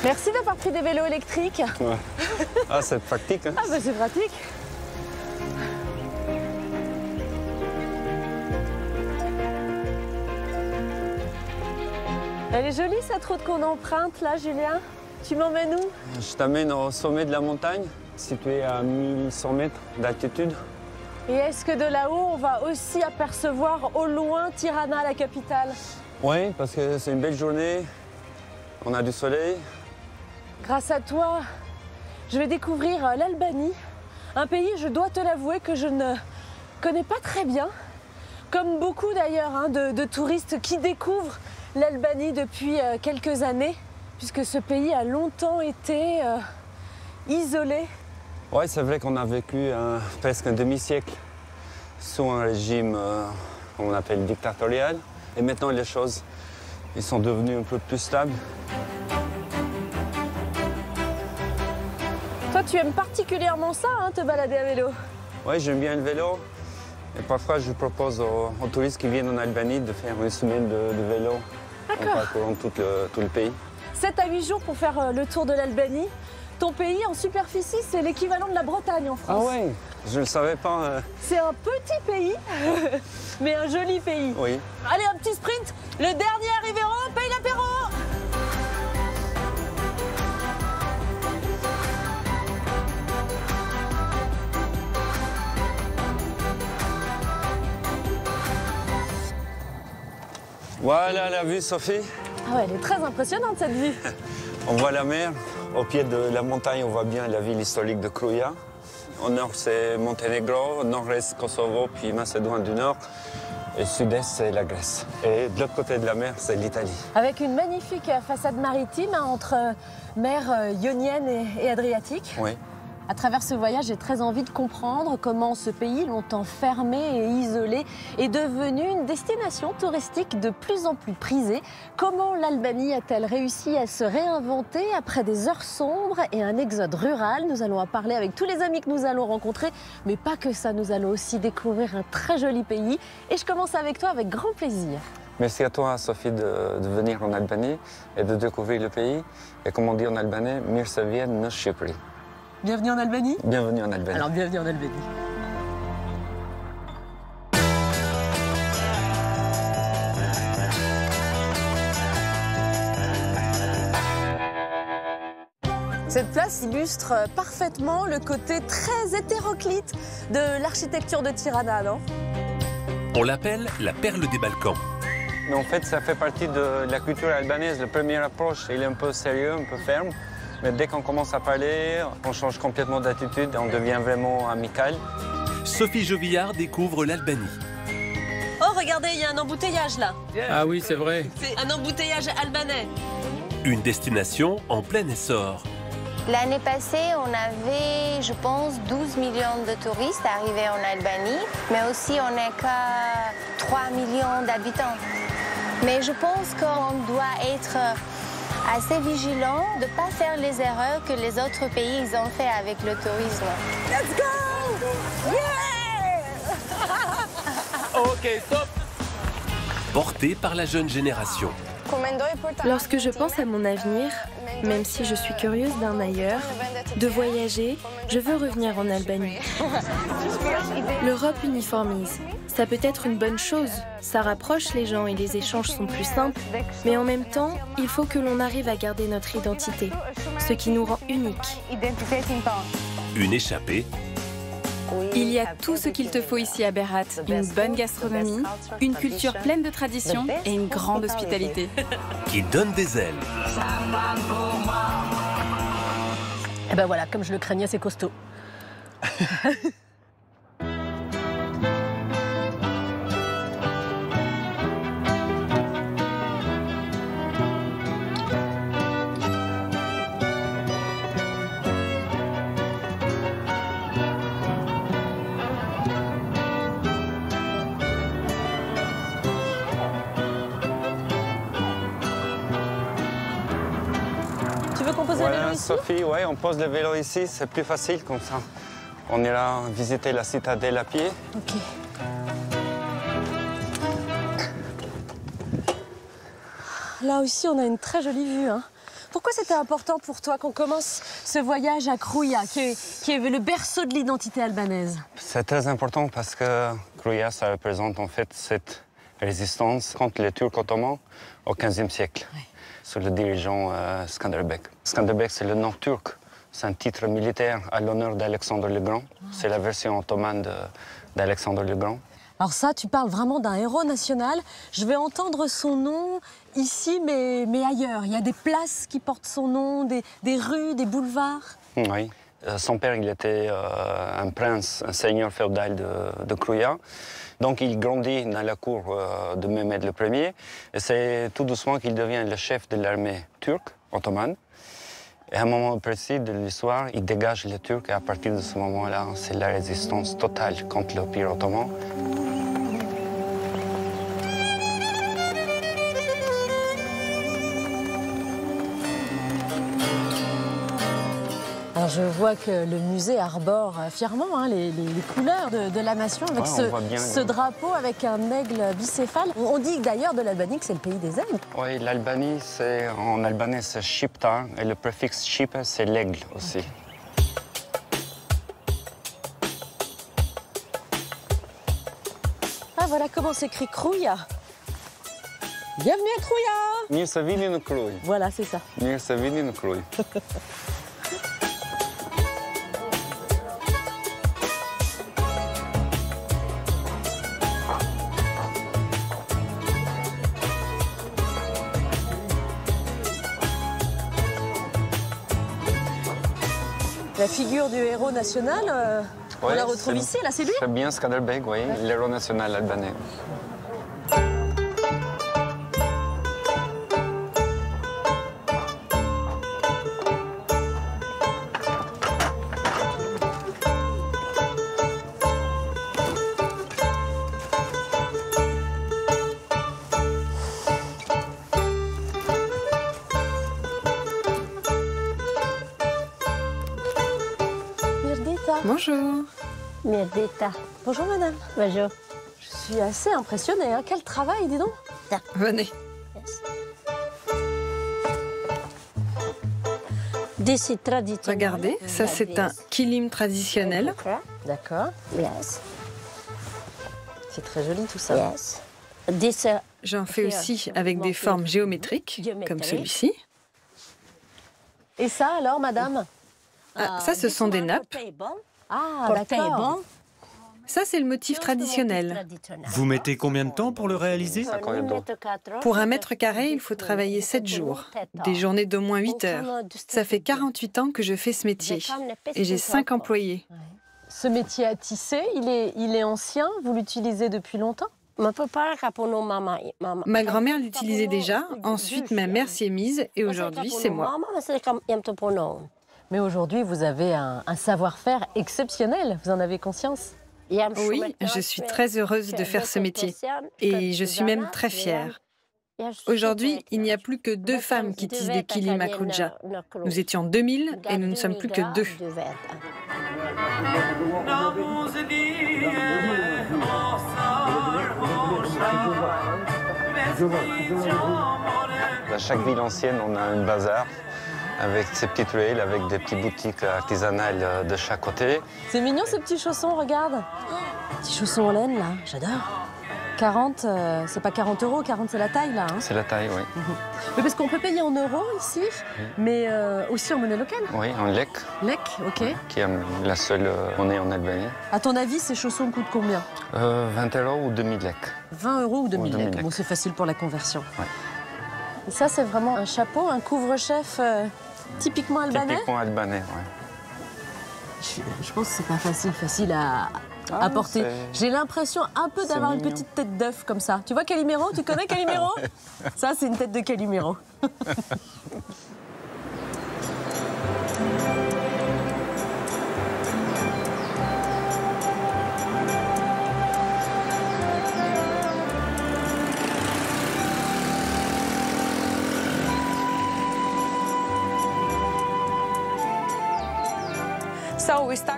Merci d'avoir pris des vélos électriques. Ouais. Ah, c'est pratique. Hein. Ah bah c'est pratique. Elle est jolie cette route qu'on emprunte là, Julien. Tu m'emmènes où? Je t'amène au sommet de la montagne, situé à 1100 mètres d'altitude. Et est-ce que de là-haut, on va aussi apercevoir au loin Tirana, la capitale? Oui, parce que c'est une belle journée, on a du soleil. Grâce à toi, je vais découvrir l'Albanie, un pays, je dois te l'avouer, que je ne connais pas très bien. Comme beaucoup d'ailleurs hein, de touristes qui découvrent l'Albanie depuis quelques années, puisque ce pays a longtemps été isolé. Oui, c'est vrai qu'on a vécu presque un demi-siècle sous un régime qu'on appelle dictatorial. Et maintenant, les choses ils sont devenues un peu plus stables. Toi, tu aimes particulièrement ça, hein, te balader à vélo? Oui, j'aime bien le vélo. Et parfois, je propose aux touristes qui viennent en Albanie de faire une semaine de vélo en parcourant tout le pays. 7 à 8 jours pour faire le tour de l'Albanie. Ton pays, en superficie, c'est l'équivalent de la Bretagne en France. Ah ouais, je ne le savais pas. C'est un petit pays, mais un joli pays. Oui. Allez, un petit sprint. Le dernier arrivé en haut paye l'apéro. Voilà la vue, Sophie. Ah ouais, elle est très impressionnante cette vue. On voit la mer. Au pied de la montagne, on voit bien la ville historique de Kruja. Au nord, c'est Monténégro. Au nord-est, Kosovo, puis Macédoine du Nord. Et au sud-est, c'est la Grèce. Et de l'autre côté de la mer, c'est l'Italie. Avec une magnifique façade maritime hein, entre mer ionienne et Adriatique. Oui. À travers ce voyage, j'ai très envie de comprendre comment ce pays, longtemps fermé et isolé, est devenu une destination touristique de plus en plus prisée. Comment l'Albanie a-t-elle réussi à se réinventer après des heures sombres et un exode rural? Nous allons en parler avec tous les amis que nous allons rencontrer, mais pas que ça, nous allons aussi découvrir un très joli pays. Et je commence avec toi avec grand plaisir. Merci à toi, Sophie, de venir en Albanie et de découvrir le pays. Et comme on dit en albanais, Mirë se vjen në Shqipëri. Bienvenue en Albanie. Bienvenue en Albanie. Alors, bienvenue en Albanie. Cette place illustre parfaitement le côté très hétéroclite de l'architecture de Tirana, non? On l'appelle la perle des Balkans. Mais en fait, ça fait partie de la culture albanaise. La première approche, il est un peu sérieux, un peu ferme. Mais dès qu'on commence à parler, on change complètement d'attitude et on devient vraiment amical. Sophie Jovillard découvre l'Albanie. Oh, regardez, il y a un embouteillage là. Ah oui, c'est vrai. C'est un embouteillage albanais. Une destination en plein essor. L'année passée, on avait, je pense, 12 millions de touristes arrivés en Albanie, mais aussi on n'est qu'à 3 millions d'habitants. Mais je pense qu'on doit être assez vigilant de ne pas faire les erreurs que les autres pays ils ont fait avec le tourisme. Let's go! Yeah! Ok, stop. Porté par la jeune génération. Lorsque je pense à mon avenir, même si je suis curieuse d'un ailleurs, de voyager, je veux revenir en Albanie. L'Europe uniformise. Ça peut être une bonne chose, ça rapproche les gens et les échanges sont plus simples, mais en même temps, il faut que l'on arrive à garder notre identité, ce qui nous rend uniques. Une échappée. Il y a tout ce qu'il te faut ici à Berat. Une bonne gastronomie, une culture pleine de traditions et une grande hospitalité. Qui donne des ailes. Et ben voilà, comme je le craignais, c'est costaud. Voilà, Sophie, ouais, on pose le vélo ici, c'est plus facile comme ça. On ira visiter la citadelle à pied. Ok. Là aussi, on a une très jolie vue. Hein. Pourquoi c'était important pour toi qu'on commence ce voyage à Kruja, qui est le berceau de l'identité albanaise? C'est très important parce que Kruja, ça représente en fait cette résistance contre les Turcs ottomans au XVe siècle, sous le dirigeant Skanderbeg. Skanderbeg, c'est le nom turc. C'est un titre militaire à l'honneur d'Alexandre le Grand. C'est la version ottomane d'Alexandre le Grand. Alors ça, tu parles vraiment d'un héros national. Je vais entendre son nom ici, mais ailleurs. Il y a des places qui portent son nom, des rues, des boulevards. Oui. Son père, il était un prince, un seigneur féodal de Kruja. Donc il grandit dans la cour de Mehmed Ier. Et c'est tout doucement qu'il devient le chef de l'armée turque, ottomane. Et à un moment précis de l'histoire, il dégage les Turcs. Et à partir de ce moment-là, c'est la résistance totale contre l'Empire ottoman. Alors je vois que le musée arbore fièrement les couleurs de la nation avec ce drapeau avec un aigle bicéphale. On dit d'ailleurs de l'Albanie que c'est le pays des aigles. Oui, l'Albanie, en albanais, c'est Shqiptar et le préfixe Shqipe, c'est l'aigle aussi. Ah, voilà comment s'écrit Kruja. Bienvenue à Kruja. Mirë vini në Kruj. Voilà, c'est ça. Mirë vini në Kruj. La figure du héros national, on la retrouve ici, là, c'est lui? C'est bien Skanderbeg, oui, l'héros national albanais. Bonjour. Mirdita. Bonjour madame. Bonjour. Je suis assez impressionnée, hein. Quel travail, dis donc. Venez. Regardez, ça c'est un kilim traditionnel. D'accord. Yes. C'est très joli tout ça. Yes. J'en fais aussi avec des formes géométriques, comme celui-ci. Et ça alors, madame? Ah, ça, ce sont des nappes. Ah, d'accord. Ça, c'est le motif traditionnel. Vous mettez combien de temps pour le réaliser? Pour 1 mètre carré, il faut travailler 7 jours, des journées d'au moins 8 heures. Ça fait 48 ans que je fais ce métier et j'ai 5 employés. Ce métier à tisser, il est ancien, vous l'utilisez depuis longtemps? Ma grand-mère l'utilisait déjà, ensuite ma mère s'y est mise et aujourd'hui, c'est moi. Mais aujourd'hui, vous avez un savoir-faire exceptionnel, vous en avez conscience? Oui, je suis très heureuse de faire ce métier et je suis même très fière. Aujourd'hui, il n'y a plus que 2 femmes qui tissent des kilim à Kruja. Nous étions 2000 et nous ne sommes plus que 2. Dans chaque ville ancienne, on a un bazar avec ses petites ruelles, avec des petites boutiques artisanales de chaque côté. C'est mignon ces petits chaussons, regarde. Petits chaussons en laine, là, j'adore. 40, c'est pas 40 €, 40 c'est la taille, là. Hein. C'est la taille, oui. Mais parce qu'on peut payer en euros ici, mais aussi en monnaie locale. Oui, en lek. Lek, ok. Qui est la seule monnaie en Albanie. À ton avis, ces chaussons coûtent combien? 20 € ou 2000 lek. 20 € ou 2000 2000 lek. lek. Bon, c'est facile pour la conversion. Ouais. Et ça, c'est vraiment un chapeau, un couvre-chef typiquement albanais? Typiquement albanais, oui. Je pense que c'est pas facile à porter. J'ai l'impression un peu d'avoir une petite tête d'œuf comme ça. Tu vois Calimero? Tu connais Calimero? Ça, c'est une tête de Calimero.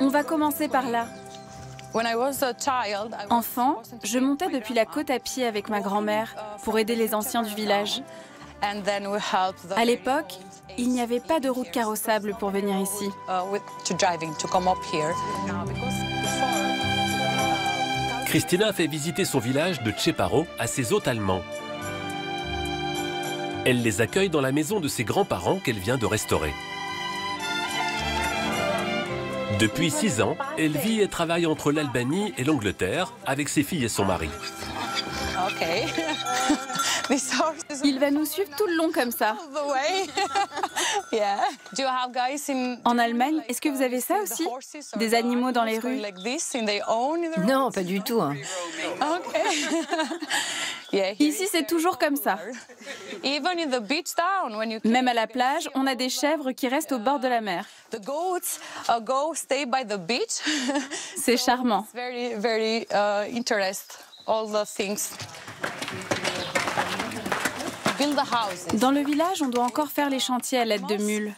On va commencer par là. Enfant, je montais depuis la côte à pied avec ma grand-mère pour aider les anciens du village. À l'époque, il n'y avait pas de route carrossable pour venir ici. Christina fait visiter son village de Tcheparo à ses hôtes allemands. Elle les accueille dans la maison de ses grands-parents qu'elle vient de restaurer. Depuis 6 ans, elle vit et travaille entre l'Albanie et l'Angleterre avec ses filles et son mari. Il va nous suivre tout le long comme ça. En Allemagne, est-ce que vous avez ça aussi? Des animaux dans les rues? Non, pas du tout. Hein. Ici, c'est toujours comme ça. Même à la plage, on a des chèvres qui restent au bord de la mer. C'est charmant. Dans le village, on doit encore faire les chantiers à l'aide de mules.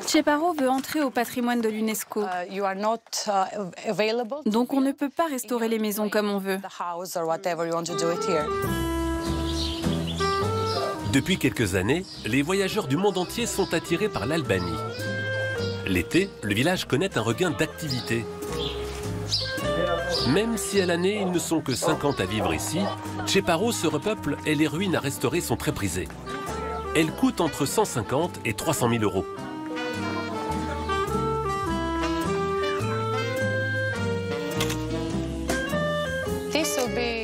Tcheparo veut entrer au patrimoine de l'UNESCO. Donc on ne peut pas restaurer les maisons comme on veut. Depuis quelques années, les voyageurs du monde entier sont attirés par l'Albanie. L'été, le village connaît un regain d'activité. Même si à l'année, ils ne sont que 50 à vivre ici, Tcheparo se repeuple et les ruines à restaurer sont très prisées. Elles coûtent entre 150 et 300 000 euros.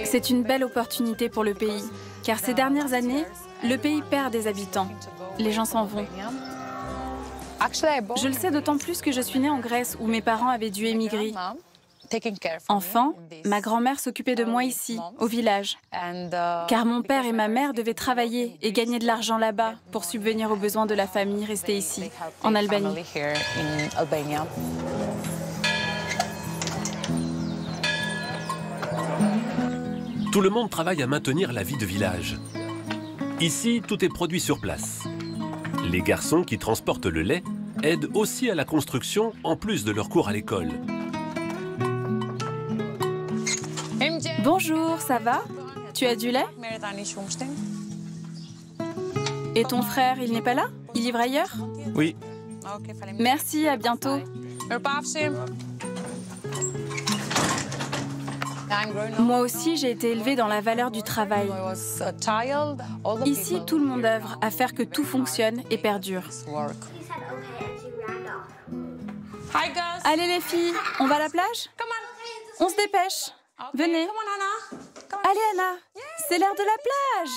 C'est une belle opportunité pour le pays, car ces dernières années, le pays perd des habitants. Les gens s'en vont. Je le sais d'autant plus que je suis née en Grèce, où mes parents avaient dû émigrer. Enfant, ma grand-mère s'occupait de moi ici, au village, car mon père et ma mère devaient travailler et gagner de l'argent là-bas pour subvenir aux besoins de la famille restée ici, en Albanie. Tout le monde travaille à maintenir la vie de village. Ici, tout est produit sur place. Les garçons qui transportent le lait aident aussi à la construction en plus de leurs cours à l'école. Bonjour, ça va? Tu as du lait? Et ton frère, il n'est pas là? Il livre ailleurs? Oui. Merci, à bientôt. Moi aussi, j'ai été élevée dans la valeur du travail. Ici, tout le monde œuvre à faire que tout fonctionne et perdure. Allez les filles, on va à la plage? On se dépêche. Venez. Allez Anna, c'est l'heure de la plage.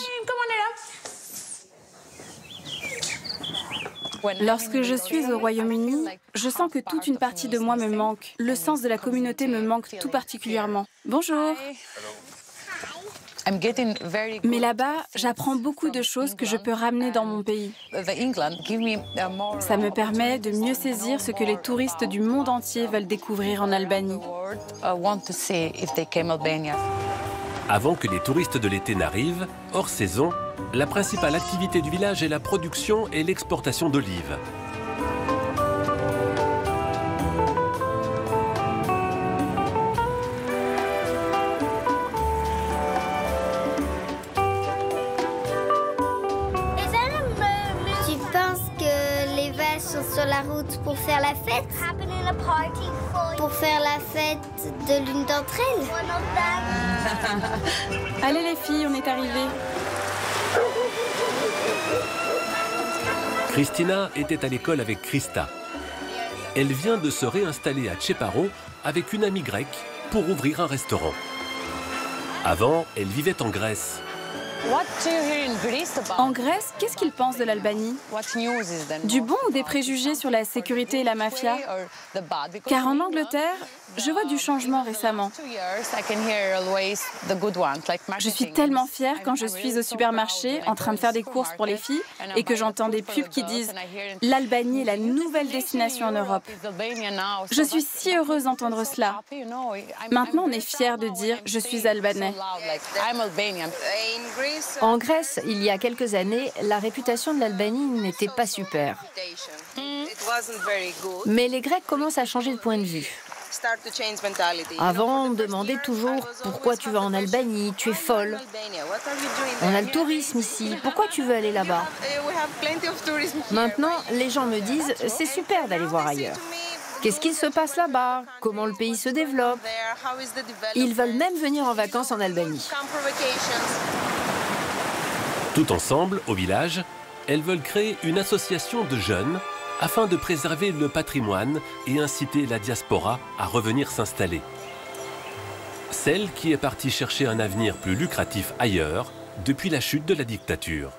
Lorsque je suis au Royaume-Uni, je sens que toute une partie de moi me manque. Le sens de la communauté me manque tout particulièrement. Bonjour. Mais là-bas, j'apprends beaucoup de choses que je peux ramener dans mon pays. Ça me permet de mieux saisir ce que les touristes du monde entier veulent découvrir en Albanie. Avant que les touristes de l'été n'arrivent, hors saison, la principale activité du village est la production et l'exportation d'olives. Tu penses que les vaches sont sur la route pour faire la fête? Pour faire la fête de l'une d'entre elles? Allez les filles, on est arrivés. Christina était à l'école avec Christa. Elle vient de se réinstaller à Tcheparo avec une amie grecque pour ouvrir un restaurant. Avant, elle vivait en Grèce. En Grèce, qu'est-ce qu'ils pensent de l'Albanie? Du bon ou des préjugés sur la sécurité et la mafia? Car en Angleterre, je vois du changement récemment. Je suis tellement fière quand je suis au supermarché en train de faire des courses pour les filles et que j'entends des pubs qui disent « L'Albanie est la nouvelle destination en Europe ». Je suis si heureuse d'entendre cela. Maintenant, on est fiers de dire « Je suis albanais ». En Grèce, il y a quelques années, la réputation de l'Albanie n'était pas super. Mais les Grecs commencent à changer de point de vue. Avant, on me demandait toujours « Pourquoi tu vas en Albanie? Tu es folle. On a le tourisme ici. Pourquoi tu veux aller là-bas ?» Maintenant, les gens me disent « C'est super d'aller voir ailleurs. Qu'est-ce qu'il se passe là-bas? Comment le pays se développe ?» Ils veulent même venir en vacances en Albanie. Tout ensemble, au village, elles veulent créer une association de jeunes afin de préserver le patrimoine et inciter la diaspora à revenir s'installer. Celle qui est partie chercher un avenir plus lucratif ailleurs depuis la chute de la dictature.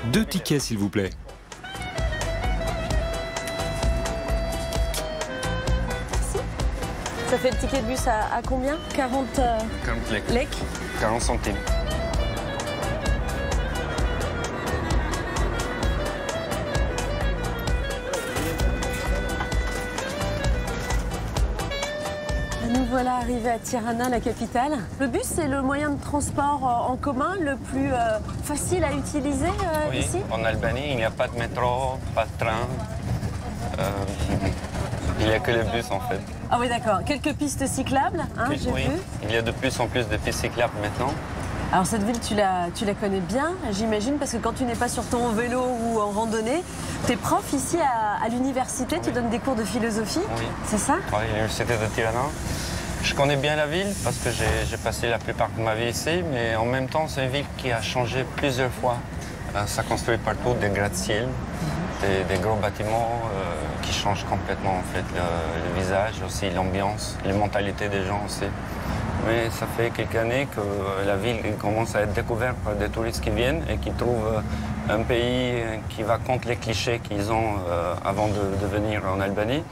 Deux tickets, s'il vous plaît. Ça fait le ticket de bus à combien? 40 lek. 40 centimes. Nous voilà arrivés à Tirana, la capitale. Le bus, c'est le moyen de transport en commun le plus facile à utiliser ici? En Albanie, il n'y a pas de métro, pas de train. Il n'y a que le bus, en fait. Ah oui, d'accord. Quelques pistes cyclables, hein, j'ai vu. Il y a de plus en plus de pistes cyclables maintenant. Alors cette ville, tu la connais bien, j'imagine, parce que quand tu n'es pas sur ton vélo ou en randonnée, tu es prof ici à l'université, tu donnes des cours de philosophie, c'est ça? Oui, à l'université de Tirana. Je connais bien la ville parce que j'ai passé la plupart de ma vie ici, mais en même temps, c'est une ville qui a changé plusieurs fois. Ça construit partout des gratte-ciel, des gros bâtiments qui changent complètement en fait le visage, aussi l'ambiance, les mentalités des gens aussi. Mais ça fait quelques années que la ville commence à être découverte par des touristes qui viennent et qui trouvent un pays qui va contre les clichés qu'ils ont avant de venir en Albanie.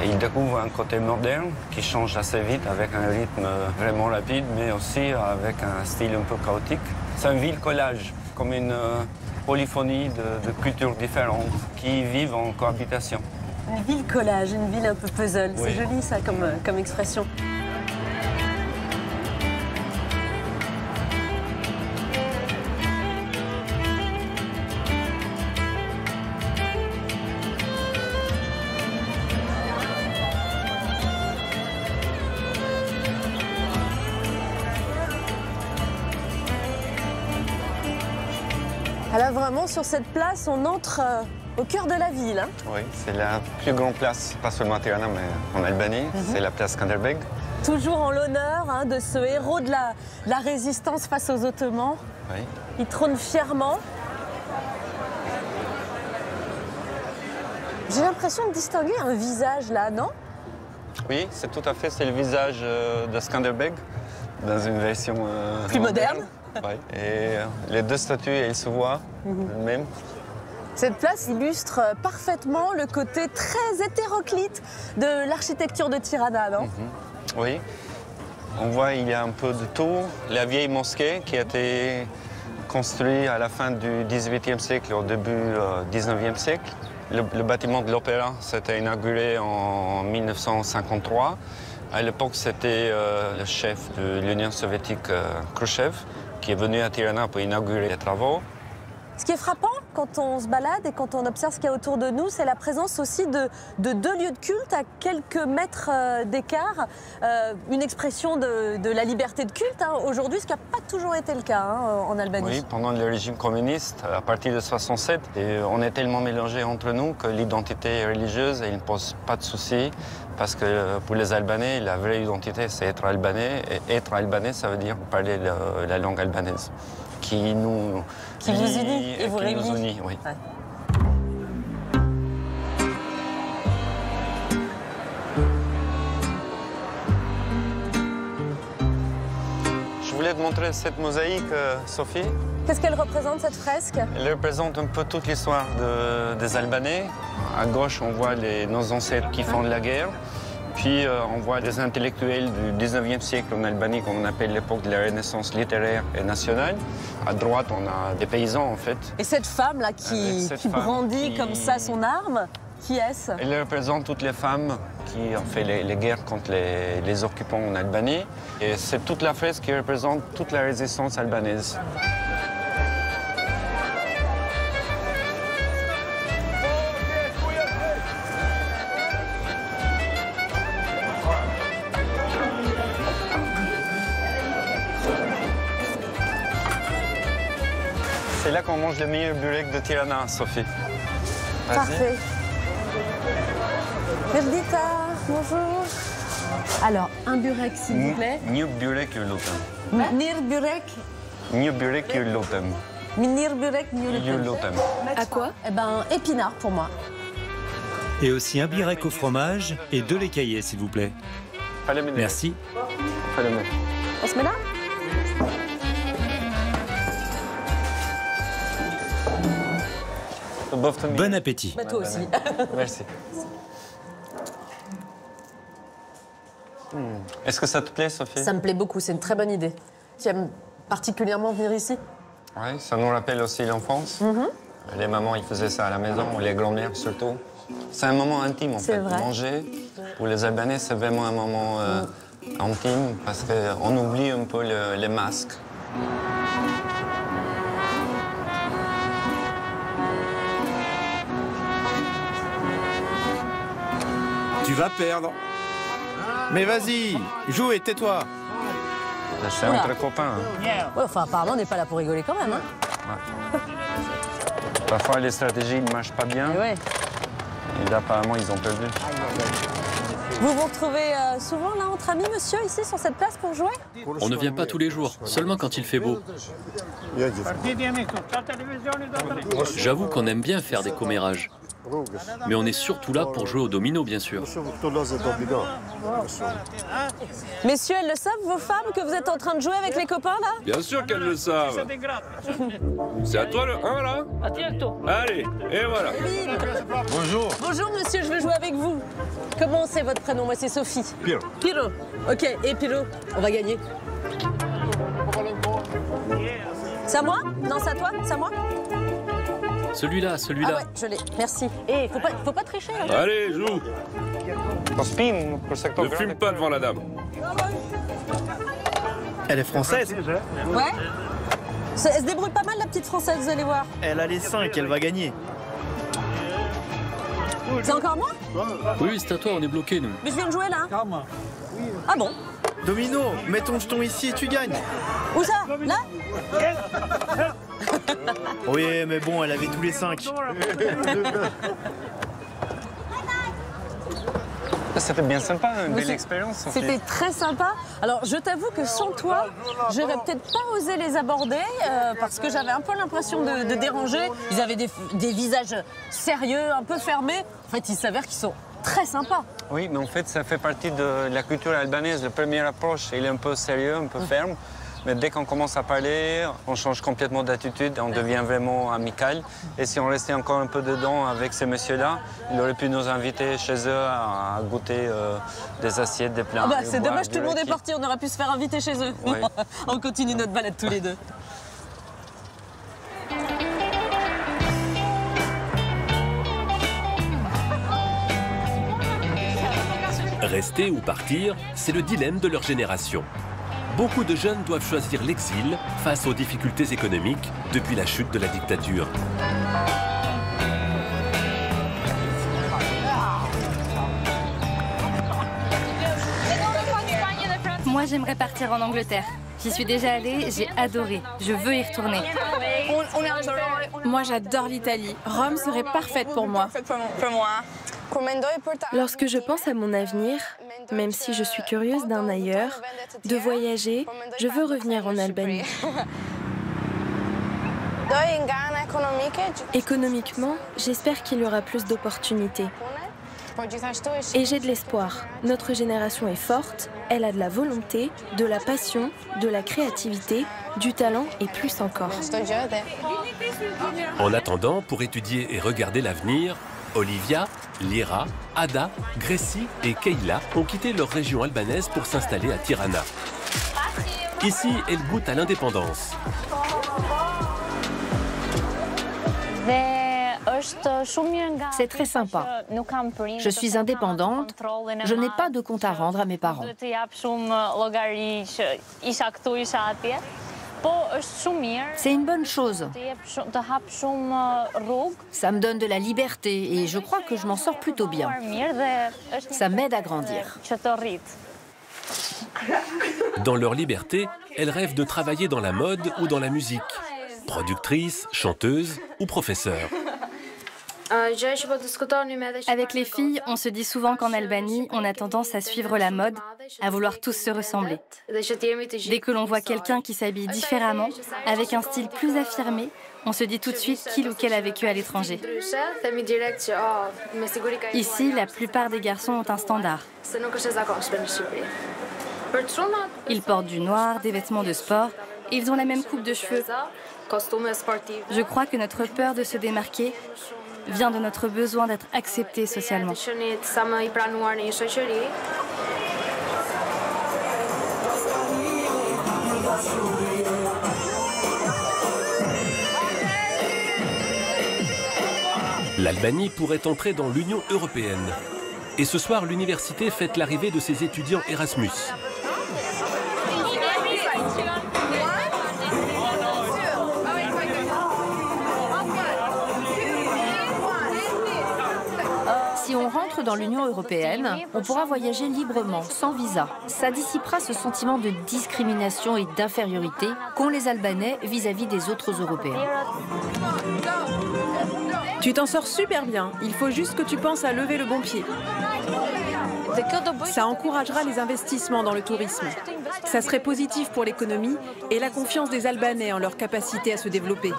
Et ils découvrent un côté moderne qui change assez vite avec un rythme vraiment rapide, mais aussi avec un style un peu chaotique. C'est une ville collage, comme une polyphonie de cultures différentes qui vivent en cohabitation. Une ville collage, une ville un peu puzzle, oui. C'est joli ça comme expression. Alors vraiment, sur cette place, on entre au cœur de la ville. Hein. Oui, c'est la plus grande place, pas seulement à Tirana, mais en Albanie. C'est la place Skanderbeg. Toujours en l'honneur de ce héros de la résistance face aux Ottomans. Oui. Il trône fièrement. J'ai l'impression de distinguer un visage là, non? Oui, c'est tout à fait, c'est le visage de Skanderbeg, dans une version plus moderne. Ouais. Et les deux statues, elles se voient elles-mêmes. Cette place illustre parfaitement le côté très hétéroclite de l'architecture de Tirana, non? Oui. On voit il y a un peu de tout. La vieille mosquée qui a été construite à la fin du XVIIIe siècle, au début du XIXe siècle. Le bâtiment de l'Opéra s'était inauguré en 1953. À l'époque, c'était le chef de l'Union soviétique, Khrouchtchev, qui est venu à Tirana pour inaugurer les travaux. Ce qui est frappant quand on se balade et quand on observe ce qu'il y a autour de nous, c'est la présence aussi de deux lieux de culte à quelques mètres d'écart. Une expression de la liberté de culte aujourd'hui, ce qui n'a pas toujours été le cas en Albanie. Oui, pendant le régime communiste, à partir de 1967, on est tellement mélangés entre nous que l'identité religieuse ne pose pas de soucis. Parce que pour les Albanais, la vraie identité, c'est être albanais. Et être albanais, ça veut dire parler la langue albanaise. Qui nous unit et vous réunit. Nous unit, oui. Ouais. Je voulais te montrer cette mosaïque, Sophie. Qu'est-ce qu'elle représente, cette fresque? Elle représente un peu toute l'histoire des Albanais. À gauche, on voit nos ancêtres qui font de la guerre. Puis on voit des intellectuels du 19e siècle en Albanie, comme on appelle l'époque de la Renaissance littéraire et nationale. À droite, on a des paysans en fait. Et cette femme-là qui brandit comme ça son arme, qui est-ce? Elle représente toutes les femmes qui ont fait les guerres contre les occupants en Albanie. Et c'est toute la fresque qui représente toute la résistance albanaise. C'est là qu'on mange le meilleur burek de Tirana, Sophie. Parfait. Verdita, bonjour. Alors, un burek, s'il vous plaît. New burek yulutem. Nir burek. New burek yulutem. Nir burek Yulutem. À quoi? Eh ben, épinard pour moi. Et aussi un birek au fromage et 2 laits caillés, s'il vous plaît. Merci. On se met là? Bon appétit. Bah, toi aussi. Merci. Est-ce que ça te plaît, Sophie? Ça me plaît beaucoup, c'est une très bonne idée. Tu aimes particulièrement venir ici? Oui, ça nous rappelle aussi l'enfance. Les mamans, ils faisaient ça à la maison, ou les grands-mères surtout. C'est un moment intime, en fait. Vrai. Manger, pour les Albanais, c'est vraiment un moment intime, parce qu'on oublie un peu les masques. Tu vas perdre. Mais vas-y, joue et tais-toi. C'est entre copains. Ouais, enfin, apparemment, on n'est pas là pour rigoler quand même. Hein. Ouais. Parfois, les stratégies ne marchent pas bien. Et ouais. Et là, apparemment, ils ont perdu. Vous vous retrouvez souvent là entre amis, monsieur, ici, sur cette place pour jouer? On ne vient pas tous les jours, seulement quand il fait beau. J'avoue qu'on aime bien faire des commérages. Mais on est surtout là pour jouer au domino, bien sûr. Messieurs, elles le savent, vos femmes, que vous êtes en train de jouer avec les copains, là? Bien sûr qu'elles le savent. C'est à toi le 1, là? Allez, et voilà. Bonjour. Bonjour, monsieur, je veux jouer avec vous. Comment c'est votre prénom? Moi, c'est Sophie. Piro. Piro. Ok, et Piro, on va gagner. C'est à moi? Non, c'est à toi? C'est à moi? Celui-là. Ah ouais, je l'ai. Merci. Et faut pas tricher, là. Allez, joue. Ne fume pas devant la dame. Elle est française. Ouais. Elle se débrouille pas mal, la petite française, vous allez voir. Elle a les 5, elle va gagner. C'est encore moi? Oui, c'est à toi, on est bloqués, nous. Mais je viens de jouer, là. Ah bon? Domino, mets ton jeton ici et tu gagnes. Où ça? Là? Oui, mais bon, elle avait tous les 5. C'était bien sympa, une belle expérience. C'était très sympa. Alors, je t'avoue que sans toi, j'aurais peut-être pas osé les aborder parce que j'avais un peu l'impression de déranger. Ils avaient des visages sérieux, un peu fermés. En fait, il s'avère qu'ils sont très sympas. Oui, mais en fait, ça fait partie de la culture albanaise. La première approche, il est un peu sérieux, un peu ferme. Mais dès qu'on commence à parler, on change complètement d'attitude, on devient vraiment amical. Et si on restait encore un peu dedans avec ces messieurs-là, ils auraient pu nous inviter chez eux à goûter des assiettes, des plats. Ah bah, c'est dommage, tout le monde est parti, on aurait pu se faire inviter chez eux. Oui. On continue notre balade tous les deux. Rester ou partir, c'est le dilemme de leur génération. Beaucoup de jeunes doivent choisir l'exil face aux difficultés économiques depuis la chute de la dictature. Moi, j'aimerais partir en Angleterre. J'y suis déjà allée, j'ai adoré. Je veux y retourner. Moi, j'adore l'Italie. Rome serait parfaite pour moi. Lorsque je pense à mon avenir, même si je suis curieuse d'un ailleurs, de voyager, je veux revenir en Albanie. Économiquement, j'espère qu'il y aura plus d'opportunités. Et j'ai de l'espoir. Notre génération est forte, elle a de la volonté, de la passion, de la créativité, du talent et plus encore. En attendant, pour étudier et regarder l'avenir, Olivia, Lira, Ada, Greci et Keila ont quitté leur région albanaise pour s'installer à Tirana. Ici, elles goûtent à l'indépendance. C'est très sympa. Je suis indépendante, je n'ai pas de compte à rendre à mes parents. C'est une bonne chose. Ça me donne de la liberté et je crois que je m'en sors plutôt bien. Ça m'aide à grandir. Dans leur liberté, elles rêvent de travailler dans la mode ou dans la musique. Productrices, chanteuses ou professeurs. Avec les filles, on se dit souvent qu'en Albanie, on a tendance à suivre la mode, à vouloir tous se ressembler. Dès que l'on voit quelqu'un qui s'habille différemment, avec un style plus affirmé, on se dit tout de suite qu'il ou qu'elle a vécu à l'étranger. Ici, la plupart des garçons ont un standard. Ils portent du noir, des vêtements de sport, et ils ont la même coupe de cheveux. Je crois que notre peur de se démarquer vient de notre besoin d'être accepté socialement. L'Albanie pourrait entrer dans l'Union européenne. Et ce soir, l'université fête l'arrivée de ses étudiants Erasmus. Si on rentre dans l'Union européenne, on pourra voyager librement, sans visa. Ça dissipera ce sentiment de discrimination et d'infériorité qu'ont les Albanais vis-à-vis des autres Européens. Tu t'en sors super bien, il faut juste que tu penses à lever le bon pied. Ça encouragera les investissements dans le tourisme. Ça serait positif pour l'économie et la confiance des Albanais en leur capacité à se développer.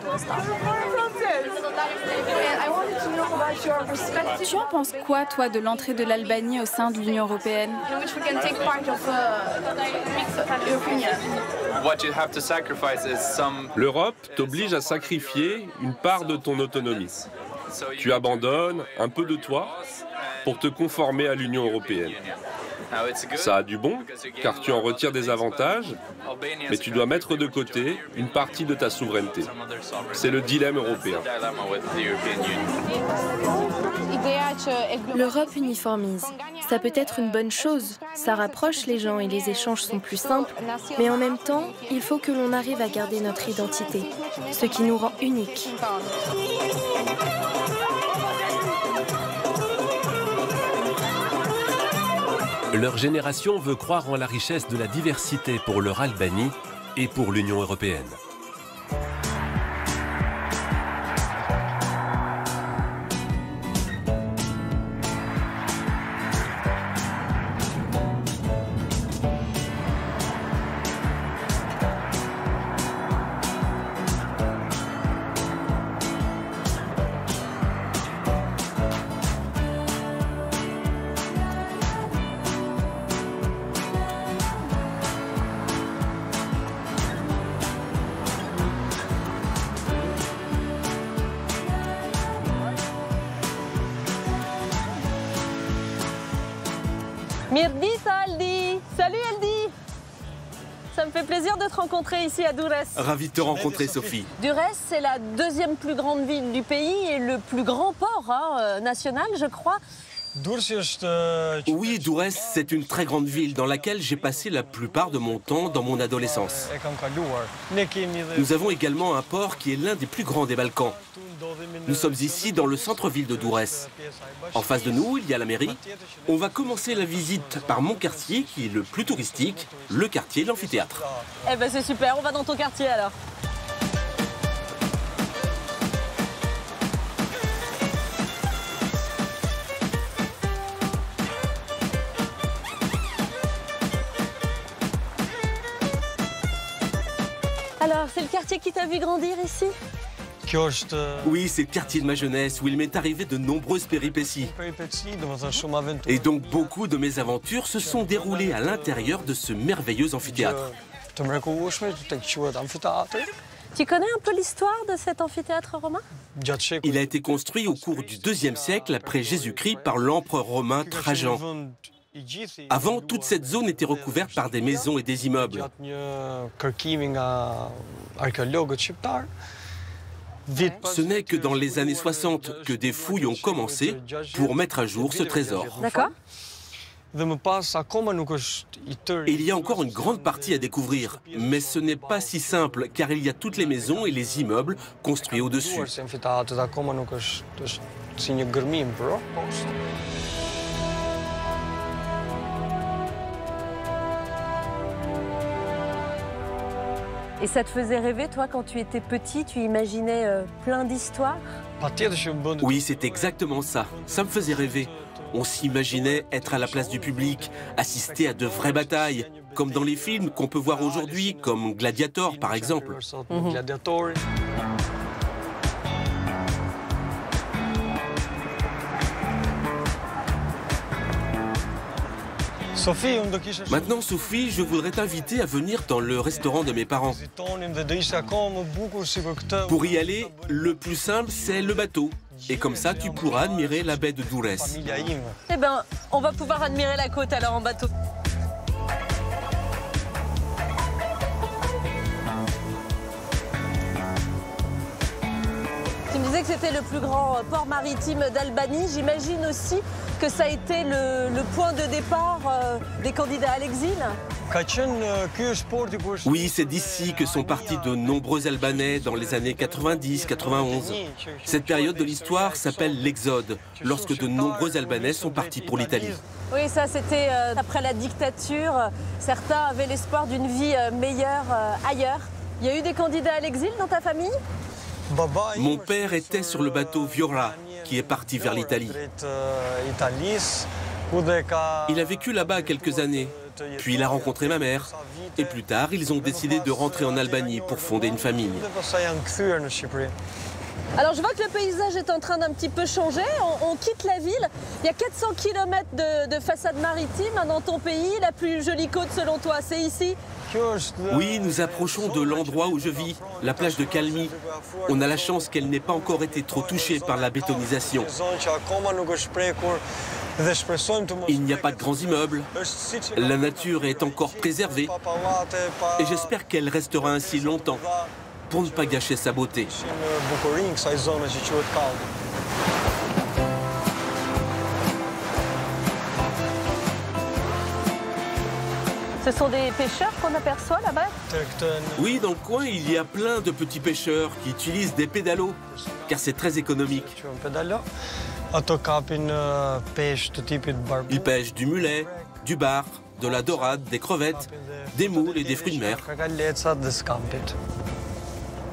Tu en penses quoi, toi, de l'entrée de l'Albanie au sein de l'Union européenne? L'Europe t'oblige à sacrifier une part de ton autonomie. Tu abandonnes un peu de toi pour te conformer à l'Union européenne. Ça a du bon, car tu en retires des avantages, mais tu dois mettre de côté une partie de ta souveraineté. C'est le dilemme européen. L'Europe uniformise. Ça peut être une bonne chose. Ça rapproche les gens et les échanges sont plus simples. Mais en même temps, il faut que l'on arrive à garder notre identité, ce qui nous rend uniques. Leur génération veut croire en la richesse de la diversité pour leur Albanie et pour l'Union européenne. Mirdita Aldi. Salut Aldi. Ça me fait plaisir de te rencontrer ici à Durrës. Ravi de te rencontrer, Sophie. Durrës, c'est la deuxième plus grande ville du pays et le plus grand port national, je crois. Oui, Durrës, c'est une très grande ville dans laquelle j'ai passé la plupart de mon temps dans mon adolescence. Nous avons également un port qui est l'un des plus grands des Balkans. Nous sommes ici dans le centre-ville de Durrës. En face de nous, il y a la mairie. On va commencer la visite par mon quartier qui est le plus touristique, le quartier de l'amphithéâtre. Eh ben c'est super, on va dans ton quartier alors. Alors, c'est le quartier qui t'a vu grandir ici? Oui, c'est le quartier de ma jeunesse où il m'est arrivé de nombreuses péripéties. Et donc beaucoup de mes aventures se sont déroulées à l'intérieur de ce merveilleux amphithéâtre. Tu connais un peu l'histoire de cet amphithéâtre romain? Il a été construit au cours du IIe siècle après Jésus-Christ par l'empereur romain Trajan. Avant, toute cette zone était recouverte par des maisons et des immeubles. Ce n'est que dans les années 60 que des fouilles ont commencé pour mettre à jour ce trésor. D'accord. Et il y a encore une grande partie à découvrir, mais ce n'est pas si simple car il y a toutes les maisons et les immeubles construits au-dessus. Et ça te faisait rêver, toi, quand tu étais petit, tu imaginais plein d'histoires? Oui, c'est exactement ça. Ça me faisait rêver. On s'imaginait être à la place du public, assister à de vraies batailles, comme dans les films qu'on peut voir aujourd'hui, comme Gladiator par exemple. Maintenant, Sophie, je voudrais t'inviter à venir dans le restaurant de mes parents. Pour y aller, le plus simple, c'est le bateau. Et comme ça, tu pourras admirer la baie de Durrës. Eh ben, on va pouvoir admirer la côte alors en bateau. Tu me disais que c'était le plus grand port maritime d'Albanie. J'imagine aussi que ça a été le point de départ des candidats à l'exil. Oui, c'est d'ici que sont partis de nombreux Albanais dans les années 90-91. Cette période de l'histoire s'appelle l'Exode, lorsque de nombreux Albanais sont partis pour l'Italie. Oui, ça c'était après la dictature. Certains avaient l'espoir d'une vie meilleure ailleurs. Il y a eu des candidats à l'exil dans ta famille? Mon père était sur le bateau Viora, qui est parti vers l'Italie. Il a vécu là-bas quelques années, puis il a rencontré ma mère. Et plus tard, ils ont décidé de rentrer en Albanie pour fonder une famille. Alors je vois que le paysage est en train d'un petit peu changer, on quitte la ville. Il y a 400 km de façade maritime dans ton pays. La plus jolie côte selon toi, c'est ici? Oui, nous approchons de l'endroit où je vis, la plage de Kalmi. On a la chance qu'elle n'ait pas encore été trop touchée par la bétonisation. Il n'y a pas de grands immeubles. La nature est encore préservée. Et j'espère qu'elle restera ainsi longtemps, pour ne pas gâcher sa beauté. Ce sont des pêcheurs qu'on aperçoit là-bas? Oui, dans le coin, il y a plein de petits pêcheurs qui utilisent des pédalos, car c'est très économique. Ils pêchent du mulet, du bar, de la dorade, des crevettes, des moules et des fruits de mer.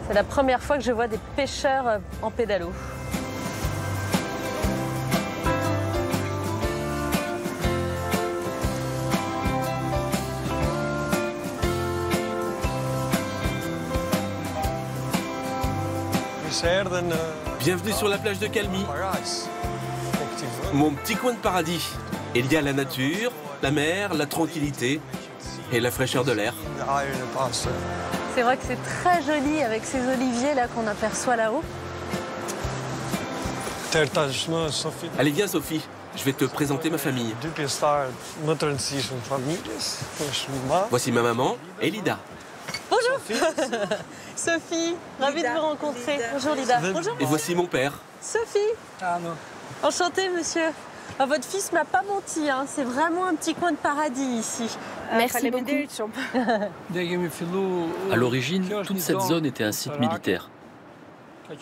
C'est la première fois que je vois des pêcheurs en pédalo. Bienvenue sur la plage de Kalmi. Mon petit coin de paradis. Il y a la nature, la mer, la tranquillité et la fraîcheur de l'air. C'est vrai que c'est très joli avec ces oliviers là qu'on aperçoit là-haut. Allez, viens Sophie, je vais te présenter ma famille. Voici ma maman, Elida. Bonjour Sophie, ravie de vous rencontrer. Bonjour Lida. Bonjour. Et voici mon père. Sophie. Enchantée monsieur. Ah, votre fils m'a pas menti, hein. C'est vraiment un petit coin de paradis ici. Merci beaucoup. À l'origine, toute cette zone était un site militaire,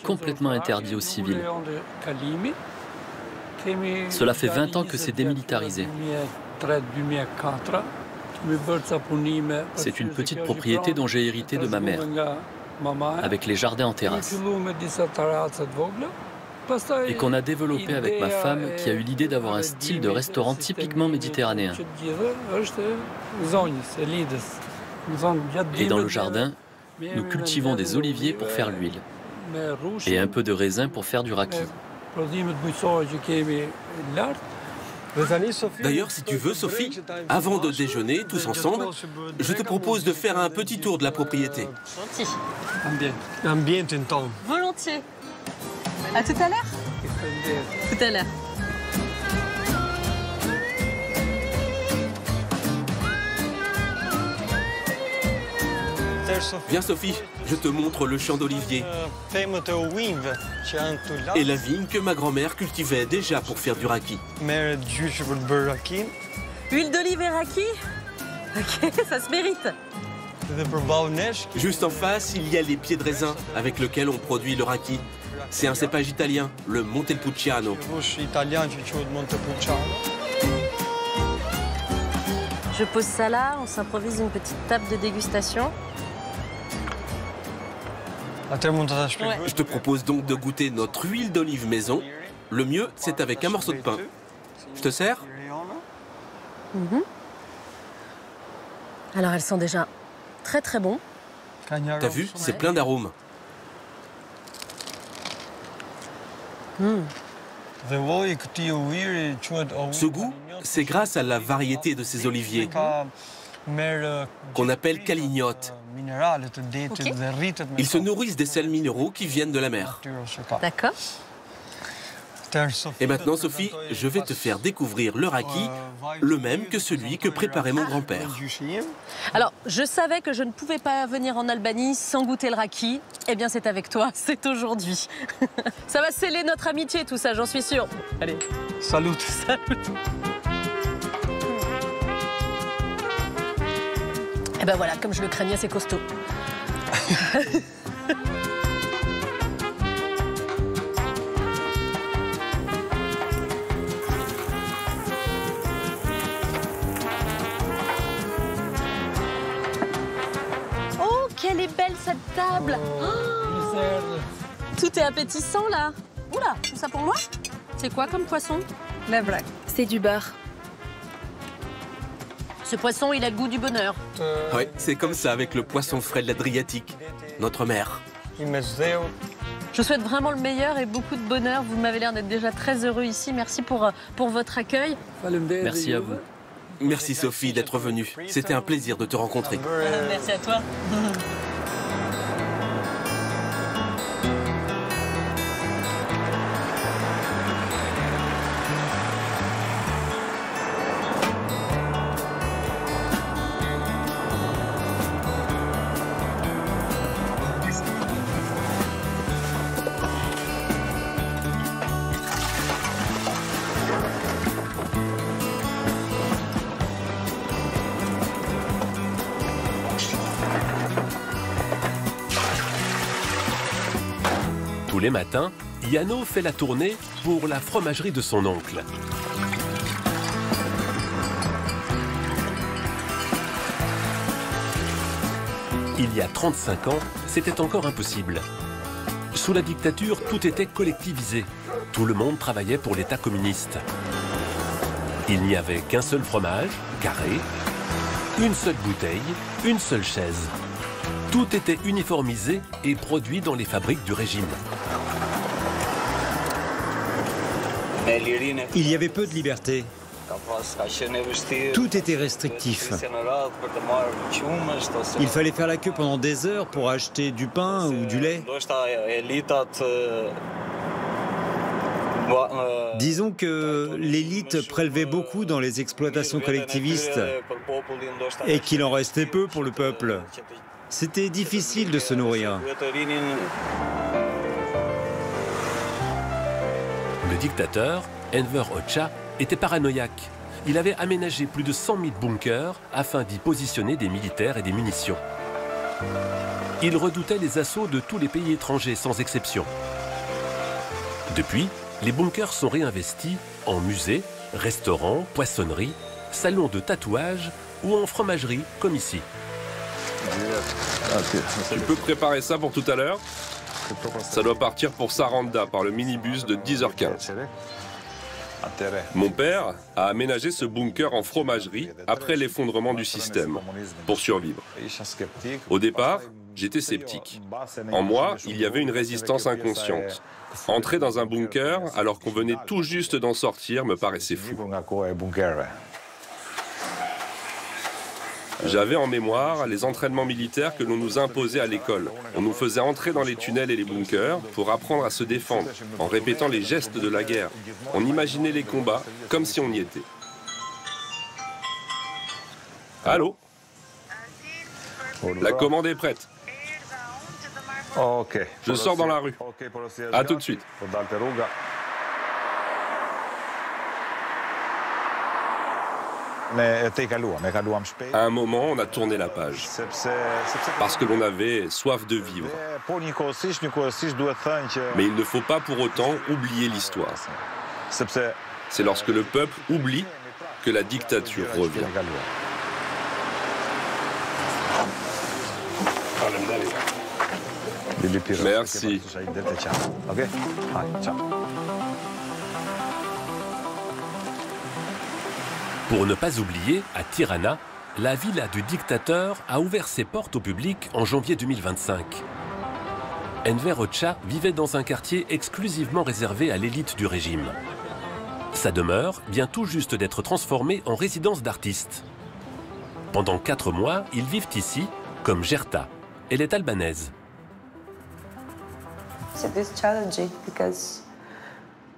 complètement interdit aux civils. Cela fait 20 ans que c'est démilitarisé. C'est une petite propriété dont j'ai hérité de ma mère, avec les jardins en terrasse, et qu'on a développé avec ma femme qui a eu l'idée d'avoir un style de restaurant typiquement méditerranéen. Et dans le jardin, nous cultivons des oliviers pour faire l'huile et un peu de raisin pour faire du raki. D'ailleurs, si tu veux, Sophie, avant de déjeuner, tous ensemble, je te propose de faire un petit tour de la propriété. Volontiers. À tout à l'heure. Tout à l'heure. Viens, Sophie, je te montre le champ d'oliviers et la vigne que ma grand-mère cultivait déjà pour faire du raki. Huile d'olive et raki? Ok, ça se mérite. Juste en face, il y a les pieds de raisin avec lesquels on produit le raki. C'est un cépage italien, le Montepulciano. Je pose ça là, on s'improvise une petite table de dégustation. Ouais. Je te propose donc de goûter notre huile d'olive maison. Le mieux, c'est avec un morceau de pain. Je te sers? Alors, elles sont déjà très très bon. T'as vu? C'est plein d'arômes. Ce goût, c'est grâce à la variété de ces oliviers, qu'on appelle calignotes. Okay. Ils se nourrissent des sels minéraux qui viennent de la mer. D'accord. Et maintenant, Sophie, je vais te faire découvrir le raki, le même que celui que préparait mon grand-père. Alors, je savais que je ne pouvais pas venir en Albanie sans goûter le raki. Eh bien, c'est avec toi, c'est aujourd'hui. Ça va sceller notre amitié, tout ça, j'en suis sûre. Allez. Salut. Salut. Et ben voilà, comme je le craignais, c'est costaud. Oh, quelle est belle cette table! Oh, tout est appétissant là. Oula, tout ça pour moi? C'est quoi comme poisson? La vraie. C'est du bar. Ce poisson, il a le goût du bonheur. Oui, c'est comme ça avec le poisson frais de l'Adriatique, notre mer. Je vous souhaite vraiment le meilleur et beaucoup de bonheur. Vous m'avez l'air d'être déjà très heureux ici. Merci pour votre accueil. Merci à vous. Merci Sophie d'être venue. C'était un plaisir de te rencontrer. Merci à toi. Tous les matins, Yano fait la tournée pour la fromagerie de son oncle. Il y a 35 ans, c'était encore impossible. Sous la dictature, tout était collectivisé. Tout le monde travaillait pour l'État communiste. Il n'y avait qu'un seul fromage, carré, une seule bouteille, une seule chaise. Tout était uniformisé et produit dans les fabriques du régime. Il y avait peu de liberté. Tout était restrictif. Il fallait faire la queue pendant des heures pour acheter du pain ou du lait. Disons que l'élite prélevait beaucoup dans les exploitations collectivistes et qu'il en restait peu pour le peuple. C'était difficile de se nourrir. Le dictateur, Enver Hoxha, était paranoïaque. Il avait aménagé plus de 100 000 bunkers afin d'y positionner des militaires et des munitions. Il redoutait les assauts de tous les pays étrangers, sans exception. Depuis, les bunkers sont réinvestis en musées, restaurants, poissonneries, salons de tatouage ou en fromagerie, comme ici. Tu peux préparer ça pour tout à l'heure? Ça doit partir pour Saranda par le minibus de 10h15. Mon père a aménagé ce bunker en fromagerie après l'effondrement du système, pour survivre. Au départ, j'étais sceptique. En moi, il y avait une résistance inconsciente. Entrer dans un bunker, alors qu'on venait tout juste d'en sortir, me paraissait fou. J'avais en mémoire les entraînements militaires que l'on nous imposait à l'école. On nous faisait entrer dans les tunnels et les bunkers pour apprendre à se défendre, en répétant les gestes de la guerre. On imaginait les combats comme si on y était. Allô? La commande est prête. Je sors dans la rue. À tout de suite. À un moment, on a tourné la page. Parce que l'on avait soif de vivre. Mais il ne faut pas pour autant oublier l'histoire. C'est lorsque le peuple oublie que la dictature revient. Merci. Pour ne pas oublier, à Tirana, la villa du dictateur a ouvert ses portes au public en janvier 2025. Enver Hoxha vivait dans un quartier exclusivement réservé à l'élite du régime. Sa demeure vient tout juste d'être transformée en résidence d'artistes. Pendant 4 mois, ils vivent ici, comme Gerta. Elle est albanaise.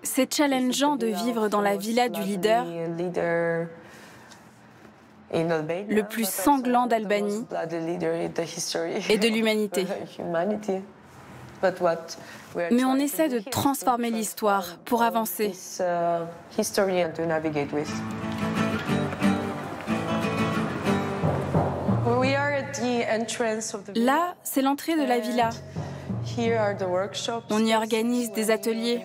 C'est challengeant de vivre dans la villa du leader, le plus sanglant d'Albanie et de l'humanité. Mais on essaie de transformer l'histoire pour avancer. Là, c'est l'entrée de la villa. On y organise des ateliers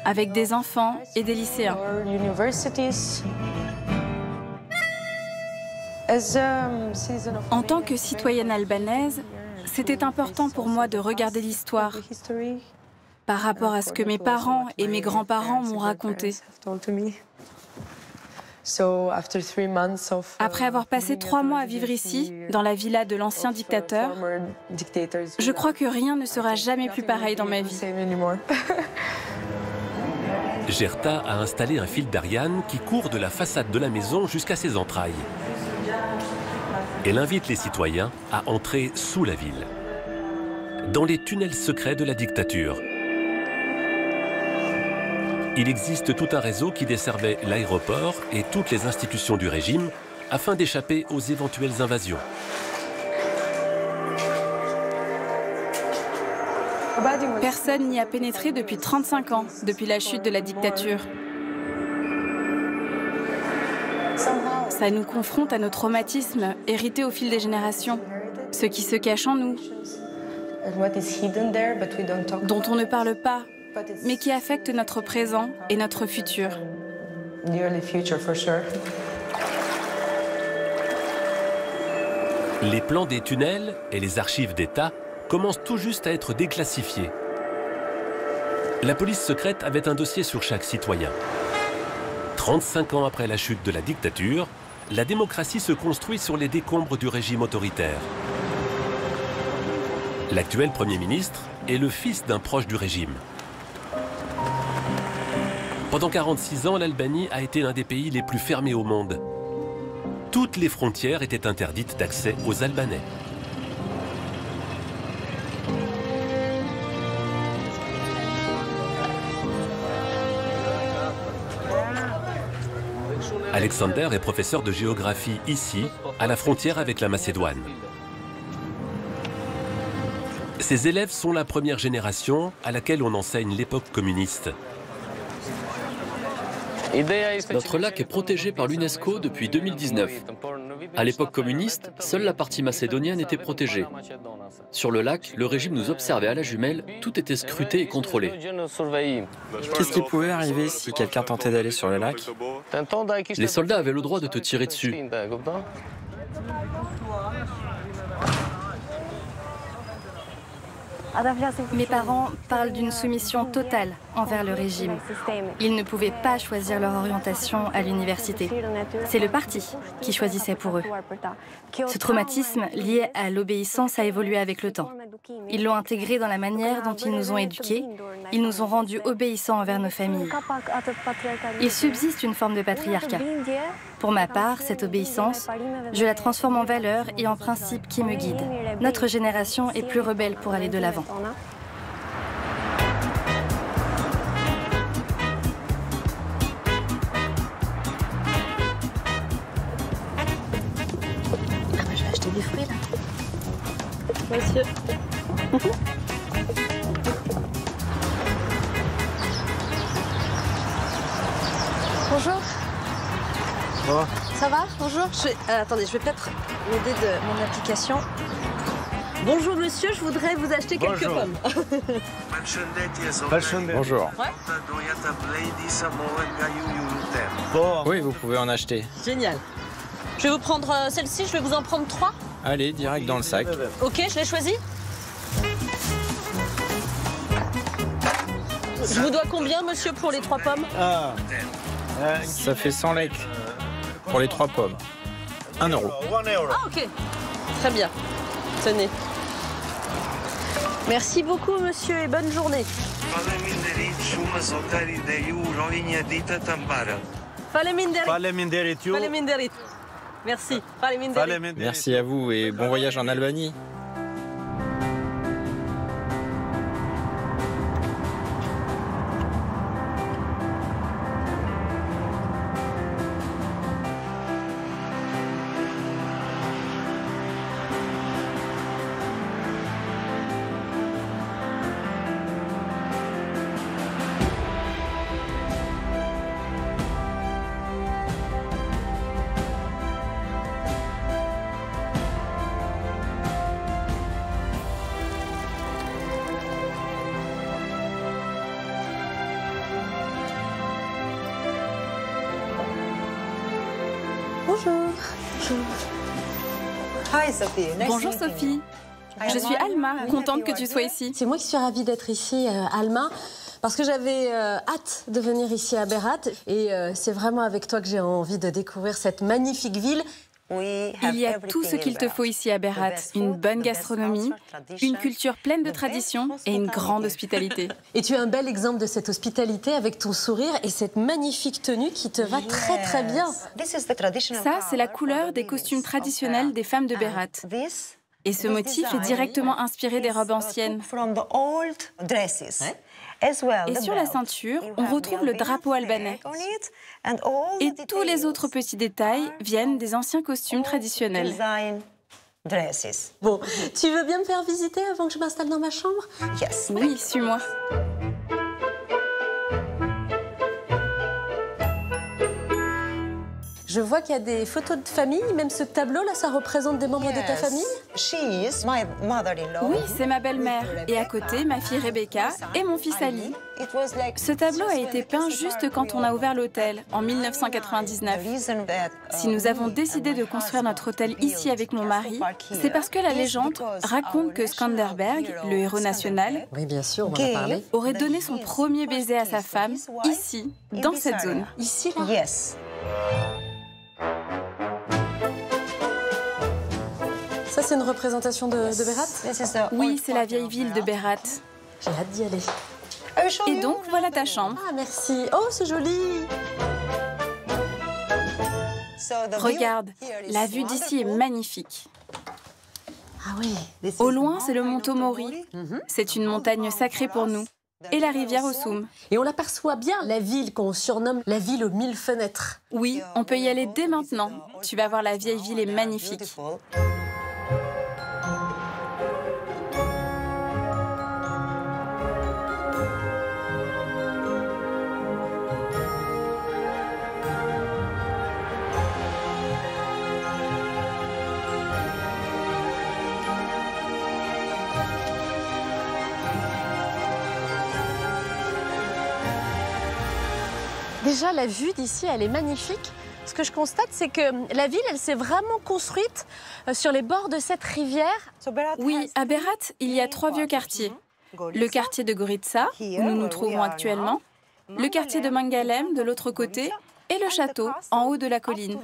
avec des enfants et des lycéens. En tant que citoyenne albanaise, c'était important pour moi de regarder l'histoire par rapport à ce que mes parents et mes grands-parents m'ont raconté. Après avoir passé 3 mois à vivre ici, dans la villa de l'ancien dictateur, je crois que rien ne sera jamais plus pareil dans ma vie. Gerta a installé un fil d'Ariane qui court de la façade de la maison jusqu'à ses entrailles. Elle invite les citoyens à entrer sous la ville, dans les tunnels secrets de la dictature. Il existe tout un réseau qui desservait l'aéroport et toutes les institutions du régime afin d'échapper aux éventuelles invasions. Personne n'y a pénétré depuis 35 ans, depuis la chute de la dictature. Ça nous confronte à nos traumatismes hérités au fil des générations, ce qui se cache en nous, dont on ne parle pas, mais qui affecte notre présent et notre futur. Les plans des tunnels et les archives d'État commencent tout juste à être déclassifiés. La police secrète avait un dossier sur chaque citoyen. 35 ans après la chute de la dictature, la démocratie se construit sur les décombres du régime autoritaire. L'actuel Premier ministre est le fils d'un proche du régime. Pendant 46 ans, l'Albanie a été l'un des pays les plus fermés au monde. Toutes les frontières étaient interdites d'accès aux Albanais. Alexander est professeur de géographie ici, à la frontière avec la Macédoine. Ses élèves sont la première génération à laquelle on enseigne l'époque communiste. Notre lac est protégé par l'UNESCO depuis 2019. À l'époque communiste, seule la partie macédonienne était protégée. Sur le lac, le régime nous observait à la jumelle, tout était scruté et contrôlé. Qu'est-ce qui pouvait arriver si quelqu'un tentait d'aller sur le lac? Les soldats avaient le droit de te tirer dessus. Mes parents parlent d'une soumission totale envers le régime. Ils ne pouvaient pas choisir leur orientation à l'université. C'est le parti qui choisissait pour eux. Ce traumatisme lié à l'obéissance a évolué avec le temps. Ils l'ont intégré dans la manière dont ils nous ont éduqués. Ils nous ont rendus obéissants envers nos familles. Il subsiste une forme de patriarcat. Pour ma part, cette obéissance, je la transforme en valeur et en principe qui me guide. Notre génération est plus rebelle pour aller de l'avant. Je vais acheter des fruits là. Monsieur. Bonjour. Oh. Ça va? Bonjour. Attendez, je vais peut-être m'aider de mon application. Bonjour monsieur, je voudrais vous acheter quelques pommes. Bonjour. Ouais. Oui, vous pouvez en acheter. Génial. Je vais vous prendre celle-ci, je vais vous en prendre 3. Allez, direct dans le sac. Ok, je l'ai choisi. Je vous dois combien, monsieur, pour les 3 pommes? Ça fait 100 lek pour les 3 pommes. 1 euro. Ah, ok. Très bien. Tenez. Merci beaucoup, monsieur, et bonne journée. Merci. Merci à vous et bon voyage en Albanie. Bonjour. Bonjour Sophie. Je suis Alma, contente que tu sois ici. C'est moi qui suis ravie d'être ici, Alma, parce que j'avais hâte de venir ici à Berat. Et c'est vraiment avec toi que j'ai envie de découvrir cette magnifique ville. Il y a tout ce qu'il te faut ici à Berat. Une bonne gastronomie, une culture pleine de traditions et une grande hospitalité. Et tu es un bel exemple de cette hospitalité avec ton sourire et cette magnifique tenue qui te va très très bien. Ça, c'est la couleur des costumes traditionnels des femmes de Berat. Et ce motif est directement inspiré des robes anciennes. Et sur la ceinture, on retrouve le drapeau albanais. Et tous les autres petits détails viennent des anciens costumes traditionnels. Bon, tu veux bien me faire visiter avant que je m'installe dans ma chambre? Oui, suis-moi. Je vois qu'il y a des photos de famille, même ce tableau-là, ça représente des membres de ta famille? Oui, c'est ma belle-mère. Et à côté, ma fille Rebecca et mon fils Ali. Ce tableau a été peint juste quand on a ouvert l'hôtel, en 1999. Si nous avons décidé de construire notre hôtel ici avec mon mari, c'est parce que la légende raconte que Skanderberg, le héros national, oui, bien sûr, on en a parlé, aurait donné son premier baiser à sa femme, ici, dans cette zone. Ici, là? Ça, c'est une représentation de Berat? Oui, c'est la vieille ville de Berat. J'ai hâte d'y aller. Et donc, voilà ta chambre. Ah, merci. Oh, c'est joli. Regarde, la vue d'ici est magnifique. Ah oui. Au loin, c'est le mont Tomori. C'est une montagne sacrée pour nous. Et la rivière Osum. Et on l'aperçoit bien, la ville qu'on surnomme la ville aux 1000 fenêtres. Oui, on peut y aller dès maintenant. Tu vas voir, la vieille ville est magnifique. Déjà, la vue d'ici, elle est magnifique. Ce que je constate, c'est que la ville, elle s'est vraiment construite sur les bords de cette rivière. Oui, à Berat, il y a 3 vieux quartiers. le quartier de Gorica, où nous nous trouvons actuellement, le quartier de Mangalem de l'autre côté, et le château en haut de la colline.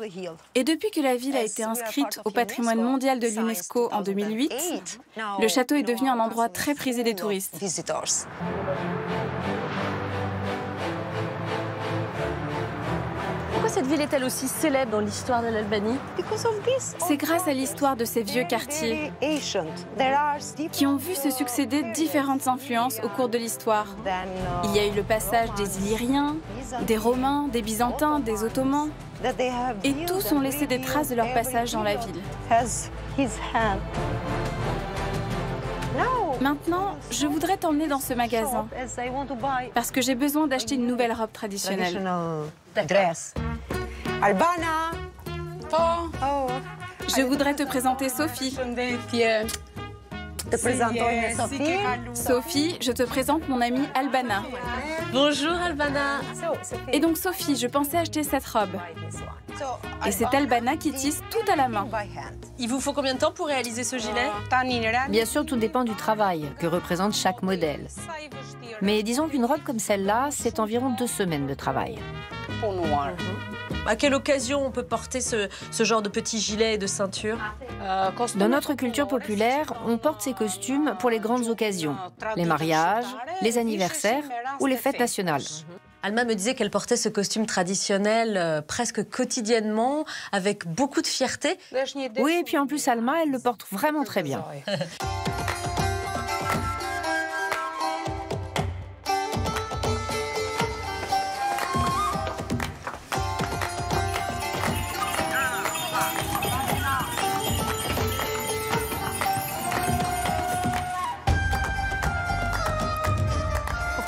Et depuis que la ville a été inscrite au patrimoine mondial de l'UNESCO en 2008, le château est devenu un endroit très prisé des touristes. Pourquoi cette ville est-elle aussi célèbre dans l'histoire de l'Albanie? C'est grâce à l'histoire de ces vieux quartiers qui ont vu se succéder différentes influences au cours de l'histoire. Il y a eu le passage des Illyriens, des Romains, des Byzantins, des Ottomans, et tous ont laissé des traces de leur passage dans la ville. Maintenant, je voudrais t'emmener dans ce magasin parce que j'ai besoin d'acheter une nouvelle robe traditionnelle. Je voudrais te présenter Sophie. Sophie, je te présente mon amie Albana. Bonjour Albana. Et donc Sophie, je pensais acheter cette robe. Et c'est Albana qui tisse tout à la main. Il vous faut combien de temps pour réaliser ce gilet? Bien sûr, tout dépend du travail que représente chaque modèle. Mais disons qu'une robe comme celle-là, c'est environ 2 semaines de travail. À quelle occasion on peut porter ce genre de petits gilets et de ceinture? Dans notre culture populaire, on porte ces costumes pour les grandes occasions, les mariages, les anniversaires ou les fêtes nationales. Alma me disait qu'elle portait ce costume traditionnel presque quotidiennement, avec beaucoup de fierté. Oui, et puis en plus, Alma, elle le porte vraiment très bien.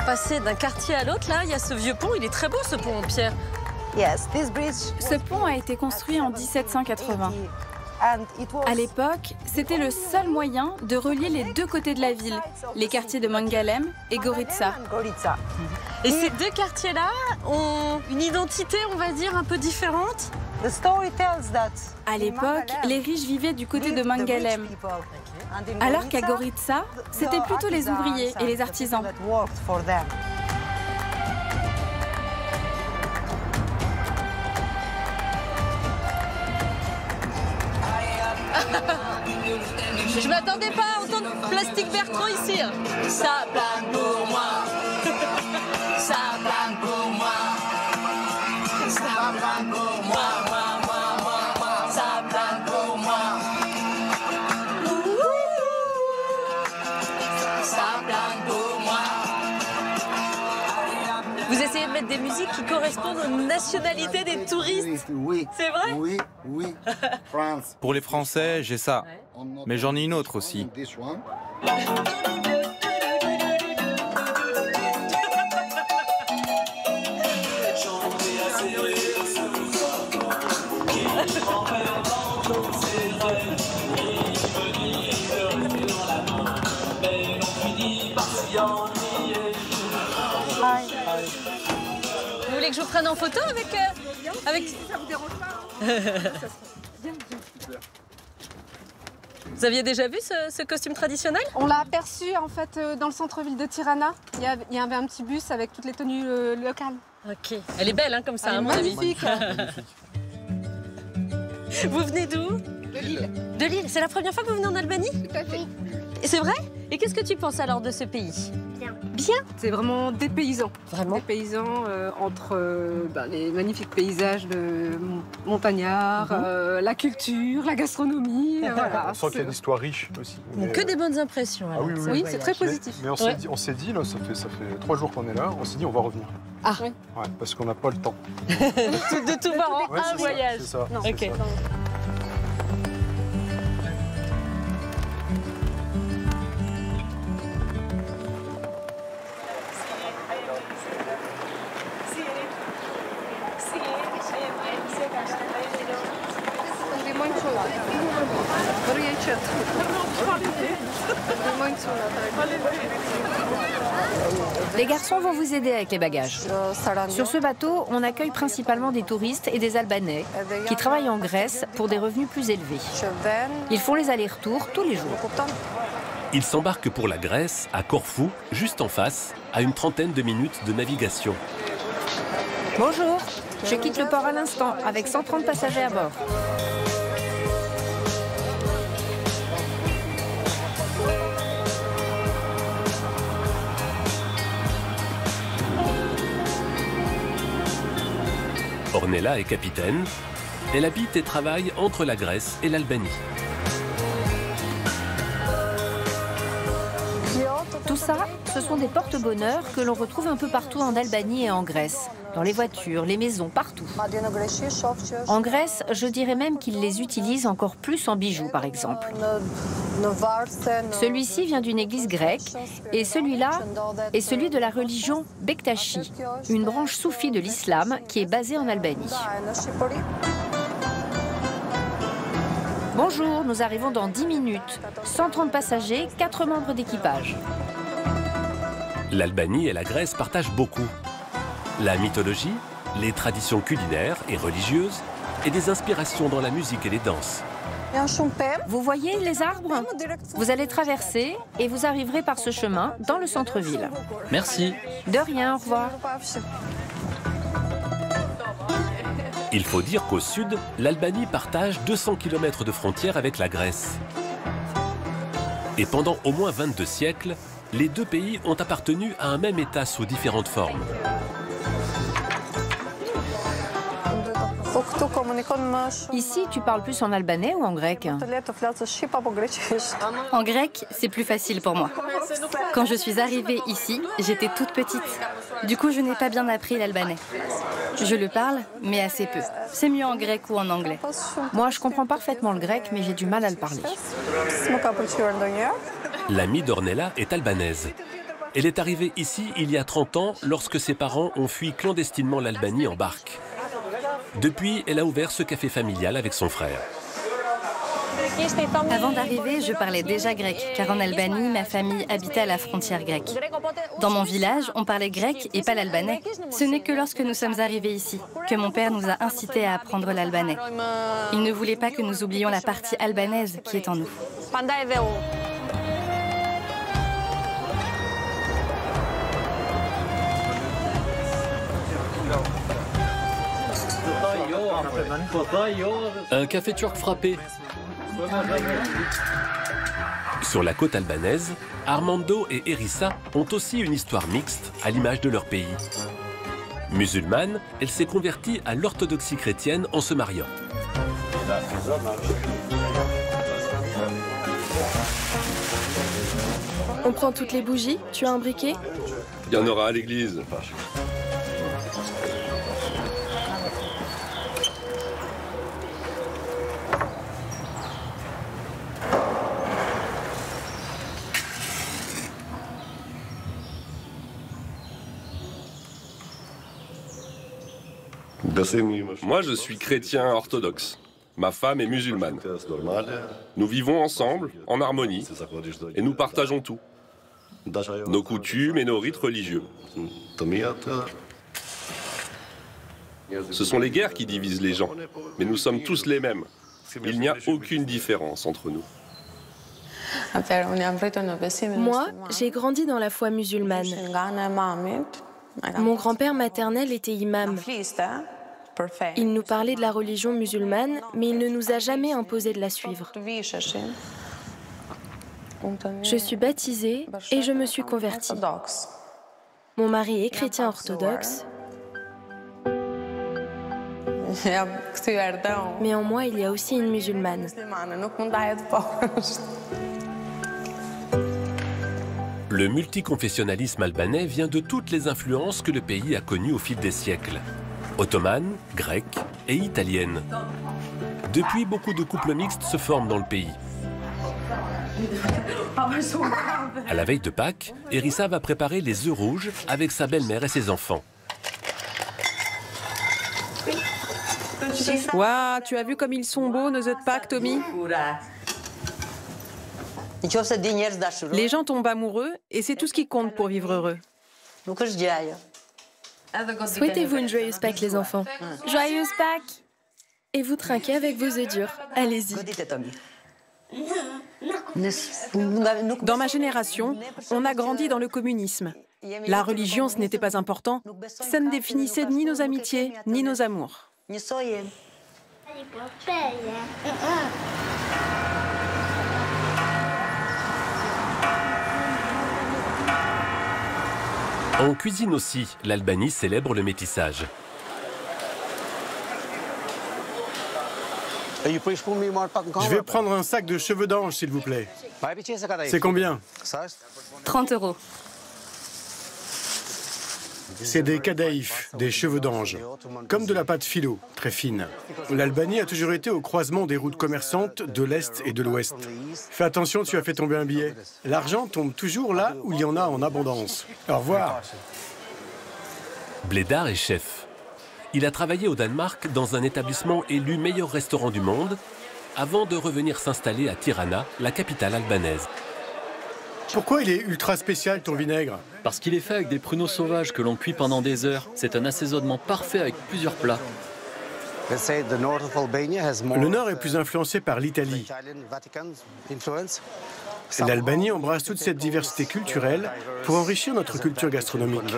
Passer d'un quartier à l'autre, là, il y a ce vieux pont. Il est très beau, ce pont en pierre. Ce pont a été construit en 1780. À l'époque, c'était le seul moyen de relier les deux côtés de la ville, les quartiers de Mangalem et Gorica. Et ces deux quartiers-là ont une identité, on va dire, un peu différente? À l'époque, les riches vivaient du côté de Mangalem, alors qu'à Gorica, c'était plutôt les ouvriers et les artisans. Je m'attendais pas à entendre Plastic Bertrand ici. Ça plane pour moi. Ça plane pour moi. Ça plane pour moi. Ça plane pour moi. Ça plane pour moi. Vous essayez de mettre des musiques qui correspondent aux nationalités des touristes. Oui. C'est vrai? Oui, oui. France. Pour les Français, j'ai ça. Mais j'en ai une autre aussi. Vous voulez que je vous prenne en photo avec... Ça vous dérange pas? Vous aviez déjà vu ce costume traditionnel? On l'a aperçu en fait dans le centre-ville de Tirana. Il y avait un petit bus avec toutes les tenues locales. Ok. Elle est belle hein, comme ça, à mon avis. Magnifique. Vous venez d'où? De Lille. De Lille. C'est la première fois que vous venez en Albanie? Tout à fait. C'est vrai? Et qu'est-ce que tu penses alors de ce pays? Bien. Bien? C'est vraiment des paysans. Vraiment? Des paysans entre les magnifiques paysages de montagnards, la culture, la gastronomie. Voilà. On sent qu'il y a une histoire riche aussi. Donc que des bonnes impressions. Alors, oui, c'est très positif. Mais on s'est dit, là, ça fait 3 jours qu'on est là, on s'est dit on va revenir. Ah ouais, parce qu'on n'a pas le temps. de tout voir en un voyage. C'est ça. Non. Ok. Ça. Les garçons vont vous aider avec les bagages. Sur ce bateau, on accueille principalement des touristes et des Albanais qui travaillent en Grèce pour des revenus plus élevés. Ils font les allers-retours tous les jours. Ils s'embarquent pour la Grèce, à Corfou, juste en face, à une trentaine de minutes de navigation. Bonjour, je quitte le port à l'instant, avec 130 passagers à bord. Ornella est capitaine. Elle habite et travaille entre la Grèce et l'Albanie. Tout ça, ce sont des porte-bonheur que l'on retrouve un peu partout en Albanie et en Grèce. Dans les voitures, les maisons, partout. En Grèce, je dirais même qu'ils les utilisent encore plus en bijoux, par exemple. Celui-ci vient d'une église grecque et celui-là est celui de la religion Bektashi, une branche soufie de l'islam qui est basée en Albanie. Bonjour, nous arrivons dans 10 minutes. 130 passagers, 4 membres d'équipage. L'Albanie et la Grèce partagent beaucoup. La mythologie, les traditions culinaires et religieuses et des inspirations dans la musique et les danses. Vous voyez les arbres? Vous allez traverser et vous arriverez par ce chemin dans le centre-ville. Merci. De rien, au revoir. Il faut dire qu'au sud, l'Albanie partage 200 km de frontière avec la Grèce. Et pendant au moins 22 siècles, les deux pays ont appartenu à un même État sous différentes formes. Ici, tu parles plus en albanais ou en grec? En grec, c'est plus facile pour moi. Quand je suis arrivée ici, j'étais toute petite. Du coup, je n'ai pas bien appris l'albanais. Je le parle, mais assez peu. C'est mieux en grec ou en anglais. Moi, je comprends parfaitement le grec, mais j'ai du mal à le parler. L'amie d'Ornella est albanaise. Elle est arrivée ici il y a 30 ans lorsque ses parents ont fui clandestinement l'Albanie en barque. Depuis, elle a ouvert ce café familial avec son frère. Avant d'arriver, je parlais déjà grec, car en Albanie, ma famille habitait à la frontière grecque. Dans mon village, on parlait grec et pas l'albanais. Ce n'est que lorsque nous sommes arrivés ici que mon père nous a incités à apprendre l'albanais. Il ne voulait pas que nous oublions la partie albanaise qui est en nous. Un café turc frappé. Sur la côte albanaise, Armando et Erissa ont aussi une histoire mixte à l'image de leur pays. Musulmane, elle s'est convertie à l'orthodoxie chrétienne en se mariant. On prend toutes les bougies? Tu as un briquet? Il y en aura à l'église. Moi, je suis chrétien orthodoxe. Ma femme est musulmane. Nous vivons ensemble, en harmonie, et nous partageons tout. Nos coutumes et nos rites religieux. Ce sont les guerres qui divisent les gens, mais nous sommes tous les mêmes. Il n'y a aucune différence entre nous. Moi, j'ai grandi dans la foi musulmane. Mon grand-père maternel était imam. Il nous parlait de la religion musulmane, mais il ne nous a jamais imposé de la suivre. Je suis baptisée et je me suis convertie. Mon mari est chrétien orthodoxe. Mais en moi, il y a aussi une musulmane. Le multiconfessionnalisme albanais vient de toutes les influences que le pays a connues au fil des siècles. Ottomane, grecque et italienne. Depuis, beaucoup de couples mixtes se forment dans le pays. À la veille de Pâques, Erissa va préparer les œufs rouges avec sa belle-mère et ses enfants. Waouh, tu as vu comme ils sont beaux, nos œufs de Pâques, Tommy? Les gens tombent amoureux et c'est tout ce qui compte pour vivre heureux. Souhaitez-vous une joyeuse Pâques, les enfants? Joyeuse Pâques! Et vous trinquez avec vos œufs durs. Allez-y. Dans ma génération, on a grandi dans le communisme. La religion, ce n'était pas important. Ça ne définissait ni nos amitiés, ni nos amours. En cuisine aussi, l'Albanie célèbre le métissage. Je vais prendre un sac de cheveux d'ange, s'il vous plaît. C'est combien? 30 €. C'est des kadaïfs, des cheveux d'ange, comme de la pâte philo, très fine. L'Albanie a toujours été au croisement des routes commerçantes de l'Est et de l'Ouest. Fais attention, tu as fait tomber un billet. L'argent tombe toujours là où il y en a en abondance. Au revoir. Bledar est chef. Il a travaillé au Danemark dans un établissement élu meilleur restaurant du monde avant de revenir s'installer à Tirana, la capitale albanaise. Pourquoi il est ultra spécial, ton vinaigre? Parce qu'il est fait avec des pruneaux sauvages que l'on cuit pendant des heures. C'est un assaisonnement parfait avec plusieurs plats. Le nord est plus influencé par l'Italie. L'Albanie embrasse toute cette diversité culturelle pour enrichir notre culture gastronomique.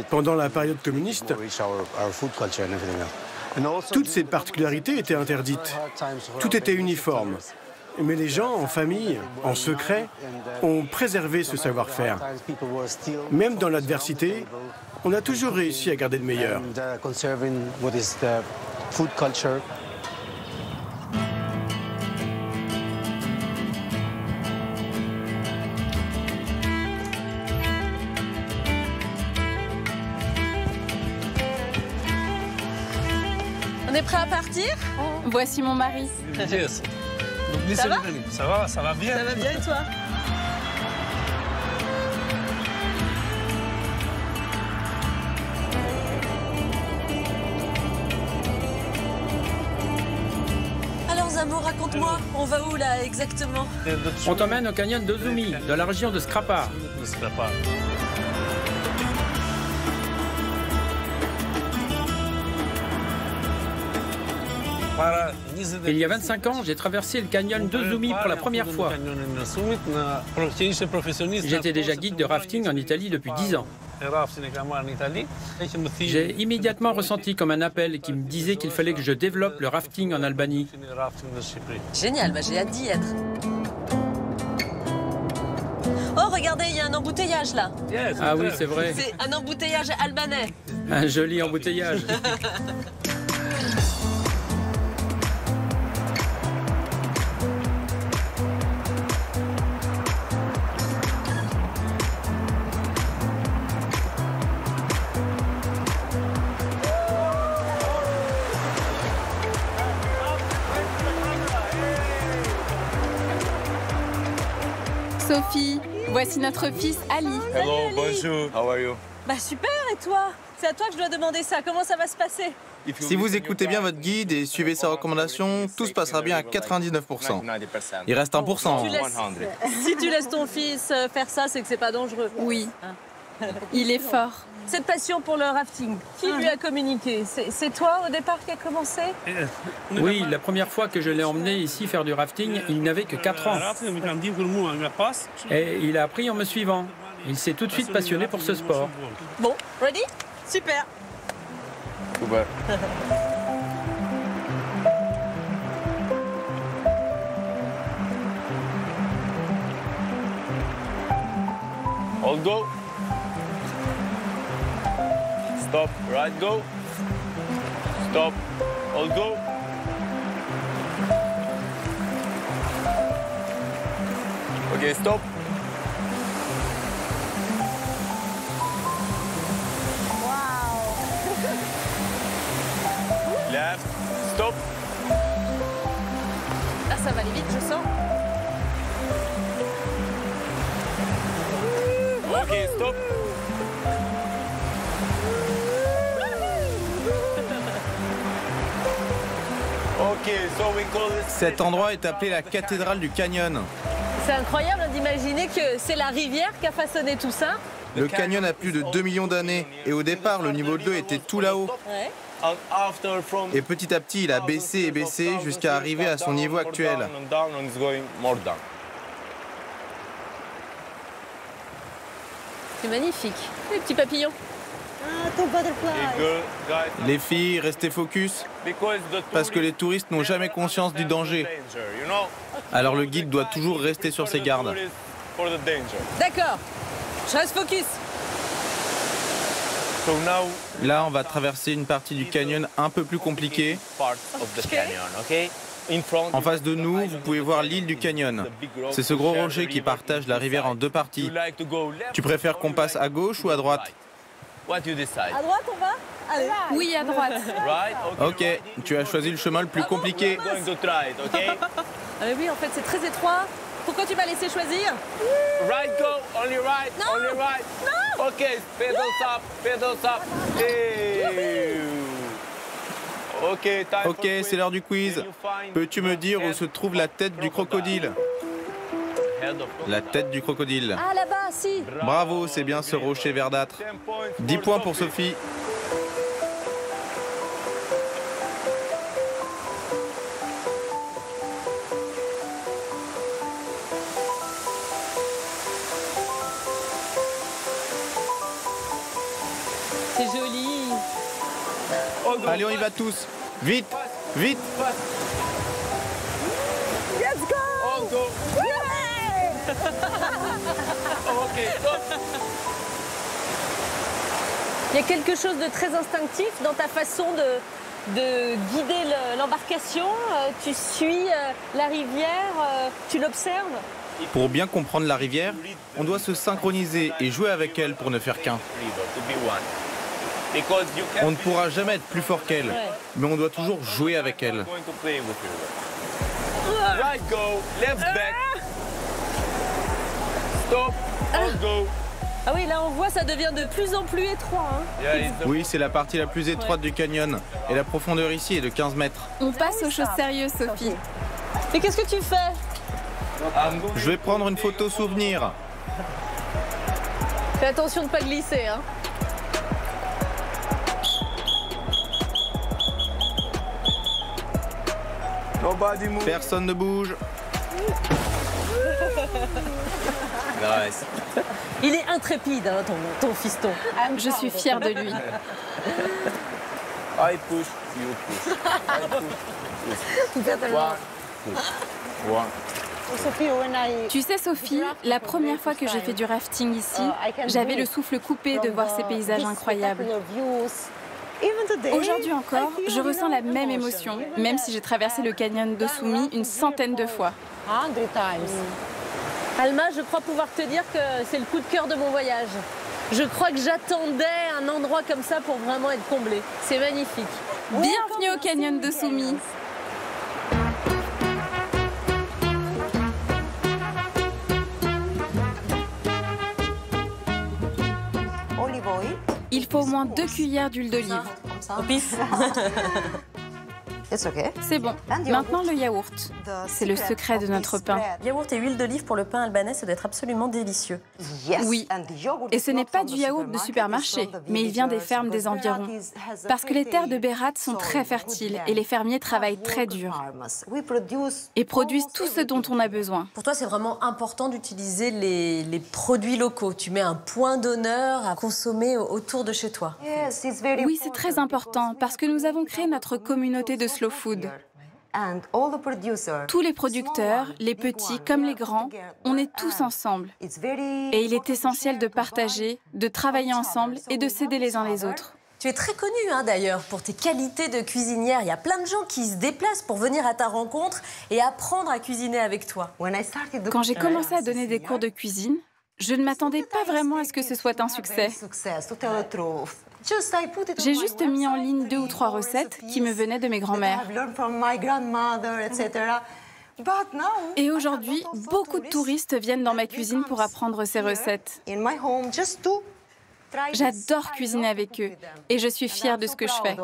Pendant la période communiste, toutes ces particularités étaient interdites. Tout était uniforme. Mais les gens, en famille, en secret, ont préservé ce savoir-faire. Même dans l'adversité, on a toujours réussi à garder le meilleur. On est prêt à partir? Voici mon mari. Ça va? Ça va bien. Ça va bien et toi? Alors Zamo, raconte-moi, on va où là exactement? On t'emmène au canyon de Zumi, de la région de Skrapa. Il y a 25 ans, j'ai traversé le canyon de Zumi pour la première fois. J'étais déjà guide de rafting en Italie depuis 10 ans. J'ai immédiatement ressenti comme un appel qui me disait qu'il fallait que je développe le rafting en Albanie. Génial, bah j'ai hâte d'y être. Oh, regardez, il y a un embouteillage là. Ah oui, c'est vrai. C'est un embouteillage albanais. Un joli embouteillage. Sophie, voici notre fils Ali. Hello, bonjour. How are you? Bah super, et toi? C'est à toi que je dois demander ça. Comment ça va se passer? Si vous écoutez bien votre guide et suivez ses recommandations, tout se passera bien à 99%. Il reste 1%. Si tu laisses ton fils faire ça, c'est que c'est pas dangereux. Oui, il est fort. Cette passion pour le rafting, qui lui a communiqué? C'est toi au départ qui a commencé? Oui, la première fois que je l'ai emmené ici faire du rafting, il n'avait que 4 ans. Et il a appris en me suivant. Il s'est tout de suite passionné pour ce sport. Bon, ready? Super. All go. Stop, right, go. Stop, all go. Okay, stop. Left, stop. Là, ça va aller vite, je sens. Ok, stop. Cet endroit est appelé la cathédrale du canyon. C'est incroyable d'imaginer que c'est la rivière qui a façonné tout ça. Le canyon a plus de 2 millions d'années et au départ, le niveau de l'eau était tout là-haut. Ouais. Et petit à petit, il a baissé et baissé jusqu'à arriver à son niveau actuel. C'est magnifique. Les petits papillons. Les filles, restez focus, parce que les touristes n'ont jamais conscience du danger. Alors le guide doit toujours rester sur ses gardes. D'accord, je reste focus. Là, on va traverser une partie du canyon un peu plus compliquée. En face de nous, vous pouvez voir l'île du canyon. C'est ce gros rocher qui partage la rivière en deux parties. Tu préfères qu'on passe à gauche ou à droite? À droite, on va? Allez. Oui, à droite. Ok, tu as choisi le chemin le plus compliqué. Ah mais oui, en fait, c'est très étroit. Pourquoi tu m'as laissé choisir? Right, go, only right, non. Only right. Non. Ok, pedals up, pedals up. Hey. Ok, c'est l'heure du quiz. Peux-tu me dire où se trouve la tête du crocodile? La tête du crocodile. Ah, là-bas, si. Bravo, c'est bien ce rocher verdâtre. 10 points pour Sophie. C'est joli. Allez, on y va tous. Vite, vite. Let's go. Il y a quelque chose de très instinctif dans ta façon de guider l'embarcation. Tu suis la rivière, tu l'observes. Pour bien comprendre la rivière, on doit se synchroniser et jouer avec elle pour ne faire qu'un. On ne pourra jamais être plus fort qu'elle, mais on doit toujours jouer avec elle. Right, go, left back. Stop, all go. Ah oui, là on voit, ça devient de plus en plus étroit. Hein. Oui, c'est la partie la plus étroite du canyon. Et la profondeur ici est de 15 mètres. On passe aux choses sérieuses, Sophie. Mais qu'est-ce que tu fais? Je vais prendre une photo souvenir. Fais attention de ne pas glisser. Hein. Personne ne bouge. Il est intrépide, hein, ton fiston. Je suis fière de lui. I push, you push. I push. Tu sais, Sophie, la première fois que j'ai fait du rafting ici, j'avais le souffle coupé de voir ces paysages incroyables. Aujourd'hui encore, je ressens la même émotion, même si j'ai traversé le canyon de Sumi une centaine de fois. Alma, je crois pouvoir te dire que c'est le coup de cœur de mon voyage. Je crois que j'attendais un endroit comme ça pour vraiment être comblée. C'est magnifique. Bienvenue au canyon de Sumi. Il faut au moins 2 cuillères d'huile d'olive. Au pif. C'est bon. Maintenant, le yaourt. C'est le secret de notre pain. Yaourt et huile d'olive pour le pain albanais, ça doit être absolument délicieux. Oui. Et ce n'est pas du yaourt de supermarché, mais il vient des fermes des environs. Parce que les terres de Berat sont très fertiles et les fermiers travaillent très dur. Et produisent tout ce dont on a besoin. Pour toi, c'est vraiment important d'utiliser les produits locaux. Tu mets un point d'honneur à consommer autour de chez toi. Oui, c'est très important parce que nous avons créé notre communauté de slow food. Tous les producteurs, les petits comme les grands, on est tous ensemble. Et il est essentiel de partager, de travailler ensemble et de s'aider les uns les autres. Tu es très connue hein, d'ailleurs pour tes qualités de cuisinière. Il y a plein de gens qui se déplacent pour venir à ta rencontre et apprendre à cuisiner avec toi. Quand j'ai commencé à donner des cours de cuisine, je ne m'attendais pas vraiment à ce que ce soit un succès. J'ai juste mis en ligne 2 ou 3 recettes qui me venaient de mes grands-mères. Et aujourd'hui, beaucoup de touristes viennent dans ma cuisine pour apprendre ces recettes. J'adore cuisiner avec eux et je suis fière de ce que je fais.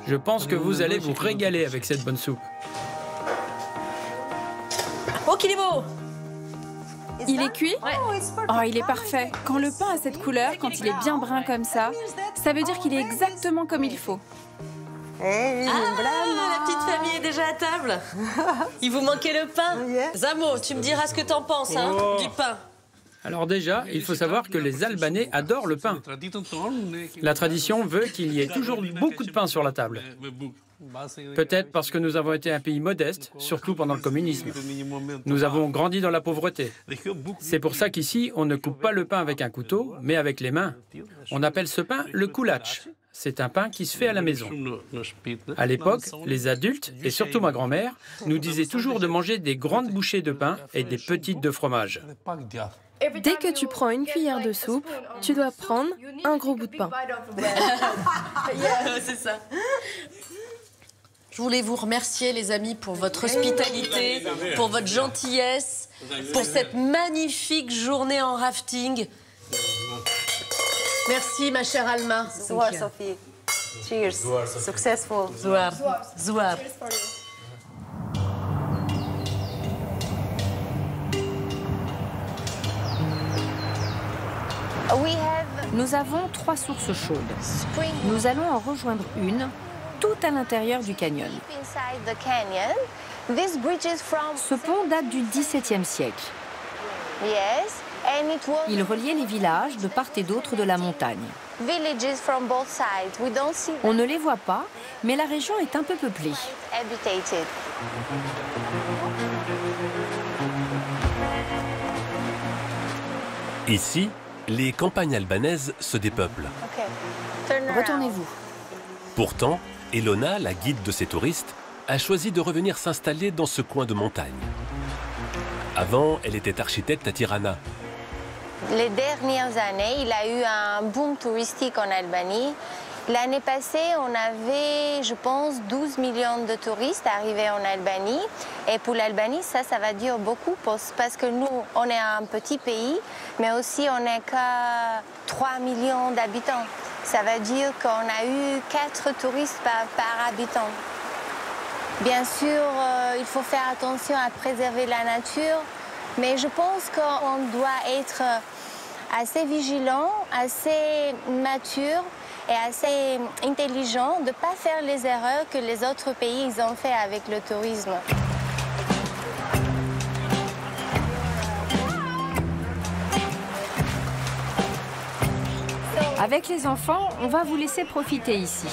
Je pense que vous allez vous régaler avec cette bonne soupe. Oh, qu'il est beau! Il est cuit? Oh, il est parfait. Quand le pain a cette couleur, quand il est bien brun comme ça veut dire qu'il est exactement comme il faut. Ah, la petite famille est déjà à table. Il vous manquait le pain. Zamo, tu me diras ce que t'en penses, hein, du pain. Alors déjà, il faut savoir que les Albanais adorent le pain. La tradition veut qu'il y ait toujours beaucoup de pain sur la table. Peut-être parce que nous avons été un pays modeste, surtout pendant le communisme. Nous avons grandi dans la pauvreté. C'est pour ça qu'ici, on ne coupe pas le pain avec un couteau, mais avec les mains. On appelle ce pain le kulač. C'est un pain qui se fait à la maison. À l'époque, les adultes, et surtout ma grand-mère, nous disaient toujours de manger des grandes bouchées de pain et des petites de fromage. Dès que tu prends une cuillère de soupe, tu dois prendre un gros bout de pain. C'est ça. Je voulais vous remercier, les amis, pour votre hospitalité, pour votre gentillesse, pour cette magnifique journée en rafting. Merci, ma chère Alma. Zouar, Sophie. Cheers. Successful. Zouar. Zouar. Nous avons 3 sources chaudes. Nous allons en rejoindre une, tout à l'intérieur du canyon. Ce pont date du XVIIe siècle. Il reliait les villages de part et d'autre de la montagne. On ne les voit pas, mais la région est un peu peuplée. Ici, les campagnes albanaises se dépeuplent. Retournez-vous. Pourtant, Elona, la guide de ces touristes, a choisi de revenir s'installer dans ce coin de montagne. Avant, elle était architecte à Tirana. Les dernières années, il a eu un boom touristique en Albanie. L'année passée, on avait, je pense, 12 millions de touristes arrivés en Albanie. Et pour l'Albanie, ça va dire beaucoup parce que nous, on est un petit pays, mais aussi on n'est qu'à 3 millions d'habitants. Ça veut dire qu'on a eu 4 touristes par habitant. Bien sûr, il faut faire attention à préserver la nature, mais je pense qu'on doit être assez vigilant, assez mature et assez intelligent de ne pas faire les erreurs que les autres pays ont fait avec le tourisme. Avec les enfants, on va vous laisser profiter ici.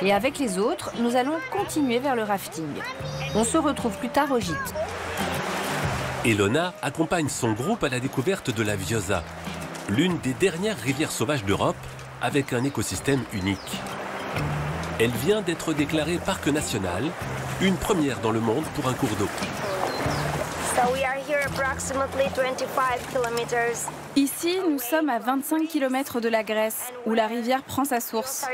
Et avec les autres, nous allons continuer vers le rafting. On se retrouve plus tard au gîte. Elona accompagne son groupe à la découverte de la Vjosa, l'une des dernières rivières sauvages d'Europe, avec un écosystème unique. Elle vient d'être déclarée parc national, une première dans le monde pour un cours d'eau. Ici, nous sommes à 25 km de la Grèce, où la rivière prend sa source.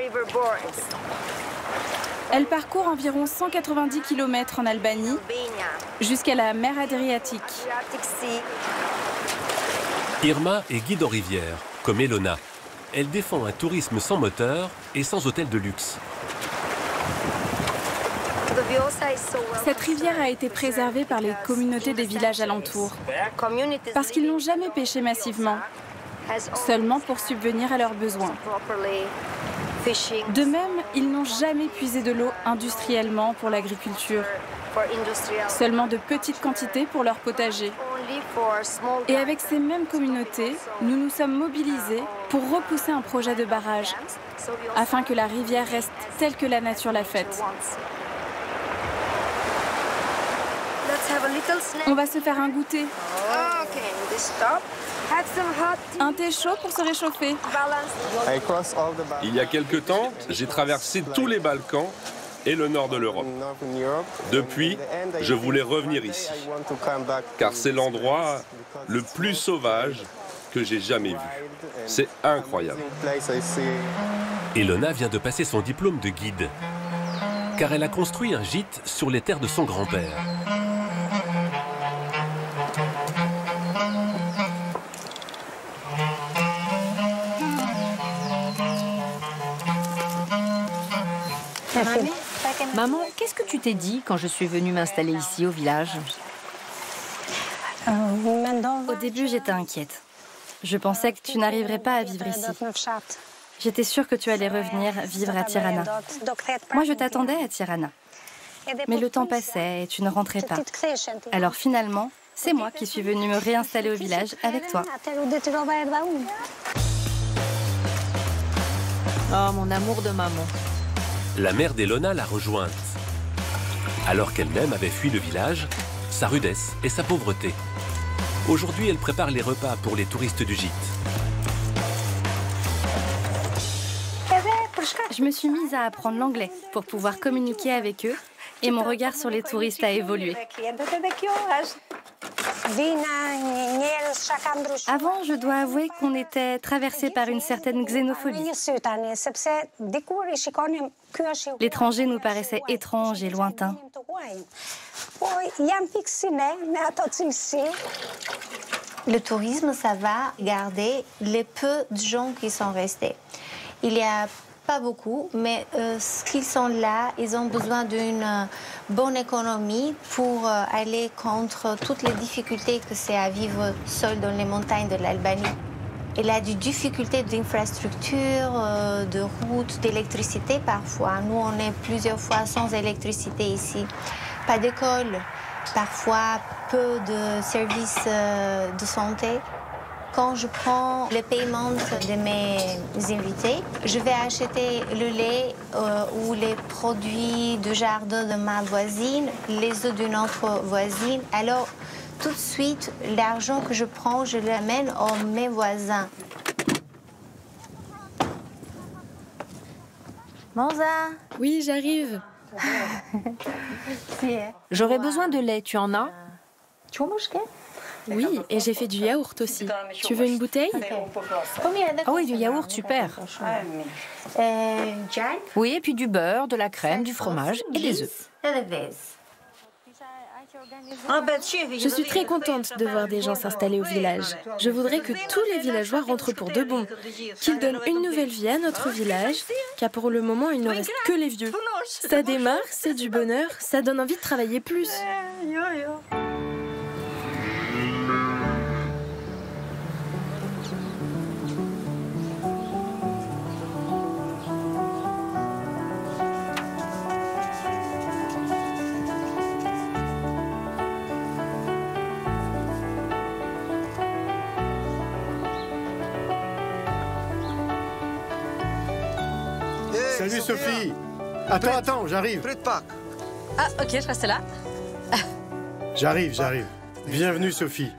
Elle parcourt environ 190 km en Albanie, jusqu'à la mer Adriatique. Irma est guide en rivière, comme Elona. Elle défend un tourisme sans moteur et sans hôtel de luxe. Cette rivière a été préservée par les communautés des villages alentours, parce qu'ils n'ont jamais pêché massivement, seulement pour subvenir à leurs besoins. De même, ils n'ont jamais puisé de l'eau industriellement pour l'agriculture, seulement de petites quantités pour leur potager. Et avec ces mêmes communautés, nous nous sommes mobilisés pour repousser un projet de barrage, afin que la rivière reste telle que la nature l'a faite. On va se faire un goûter. Un thé chaud pour se réchauffer. Il y a quelque temps, j'ai traversé tous les Balkans et le nord de l'Europe. Depuis, je voulais revenir ici, car c'est l'endroit le plus sauvage que j'ai jamais vu. C'est incroyable. Elona vient de passer son diplôme de guide, car elle a construit un gîte sur les terres de son grand-père. Maman, qu'est-ce que tu t'es dit quand je suis venue m'installer ici au village? Au début, j'étais inquiète. Je pensais que tu n'arriverais pas à vivre ici. J'étais sûre que tu allais revenir vivre à Tirana. Moi, je t'attendais à Tirana. Mais le temps passait et tu ne rentrais pas. Alors finalement, c'est moi qui suis venue me réinstaller au village avec toi. Oh, mon amour de maman. La mère d'Elona l'a rejointe. Alors qu'elle-même avait fui le village, sa rudesse et sa pauvreté. Aujourd'hui, elle prépare les repas pour les touristes du gîte. Je me suis mise à apprendre l'anglais pour pouvoir communiquer avec eux et mon regard sur les touristes a évolué. Avant, je dois avouer qu'on était traversé par une certaine xénophobie. L'étranger nous paraissait étrange et lointain. Le tourisme, ça va garder les peu de gens qui sont restés. Il y a pas beaucoup, mais ce qu'ils sont là, ils ont besoin d'une bonne économie pour aller contre toutes les difficultés que c'est à vivre seul dans les montagnes de l'Albanie. Il a des difficultés d'infrastructure, de routes, d'électricité parfois. Nous, on est plusieurs fois sans électricité ici. Pas d'école, parfois peu de services de santé. Quand je prends le paiement de mes invités, je vais acheter le lait ou les produits du jardin de ma voisine, les œufs d'une autre voisine. Alors, tout de suite, l'argent que je prends, je l'amène à mes voisins. Monza? Oui, j'arrive. J'aurais besoin de lait, tu en as? Oui, et j'ai fait du yaourt aussi. Tu veux une bouteille? Ah oui, du yaourt, super. Oui, et puis du beurre, de la crème, du fromage et des œufs. Je suis très contente de voir des gens s'installer au village. Je voudrais que tous les villageois rentrent pour de bon, qu'ils donnent une nouvelle vie à notre village, car pour le moment, il ne reste que les vieux. Ça démarre, c'est du bonheur, ça donne envie de travailler plus. Salut Sophie. Attends, j'arrive. Ah, ok, je reste là. J'arrive. Bienvenue Sophie.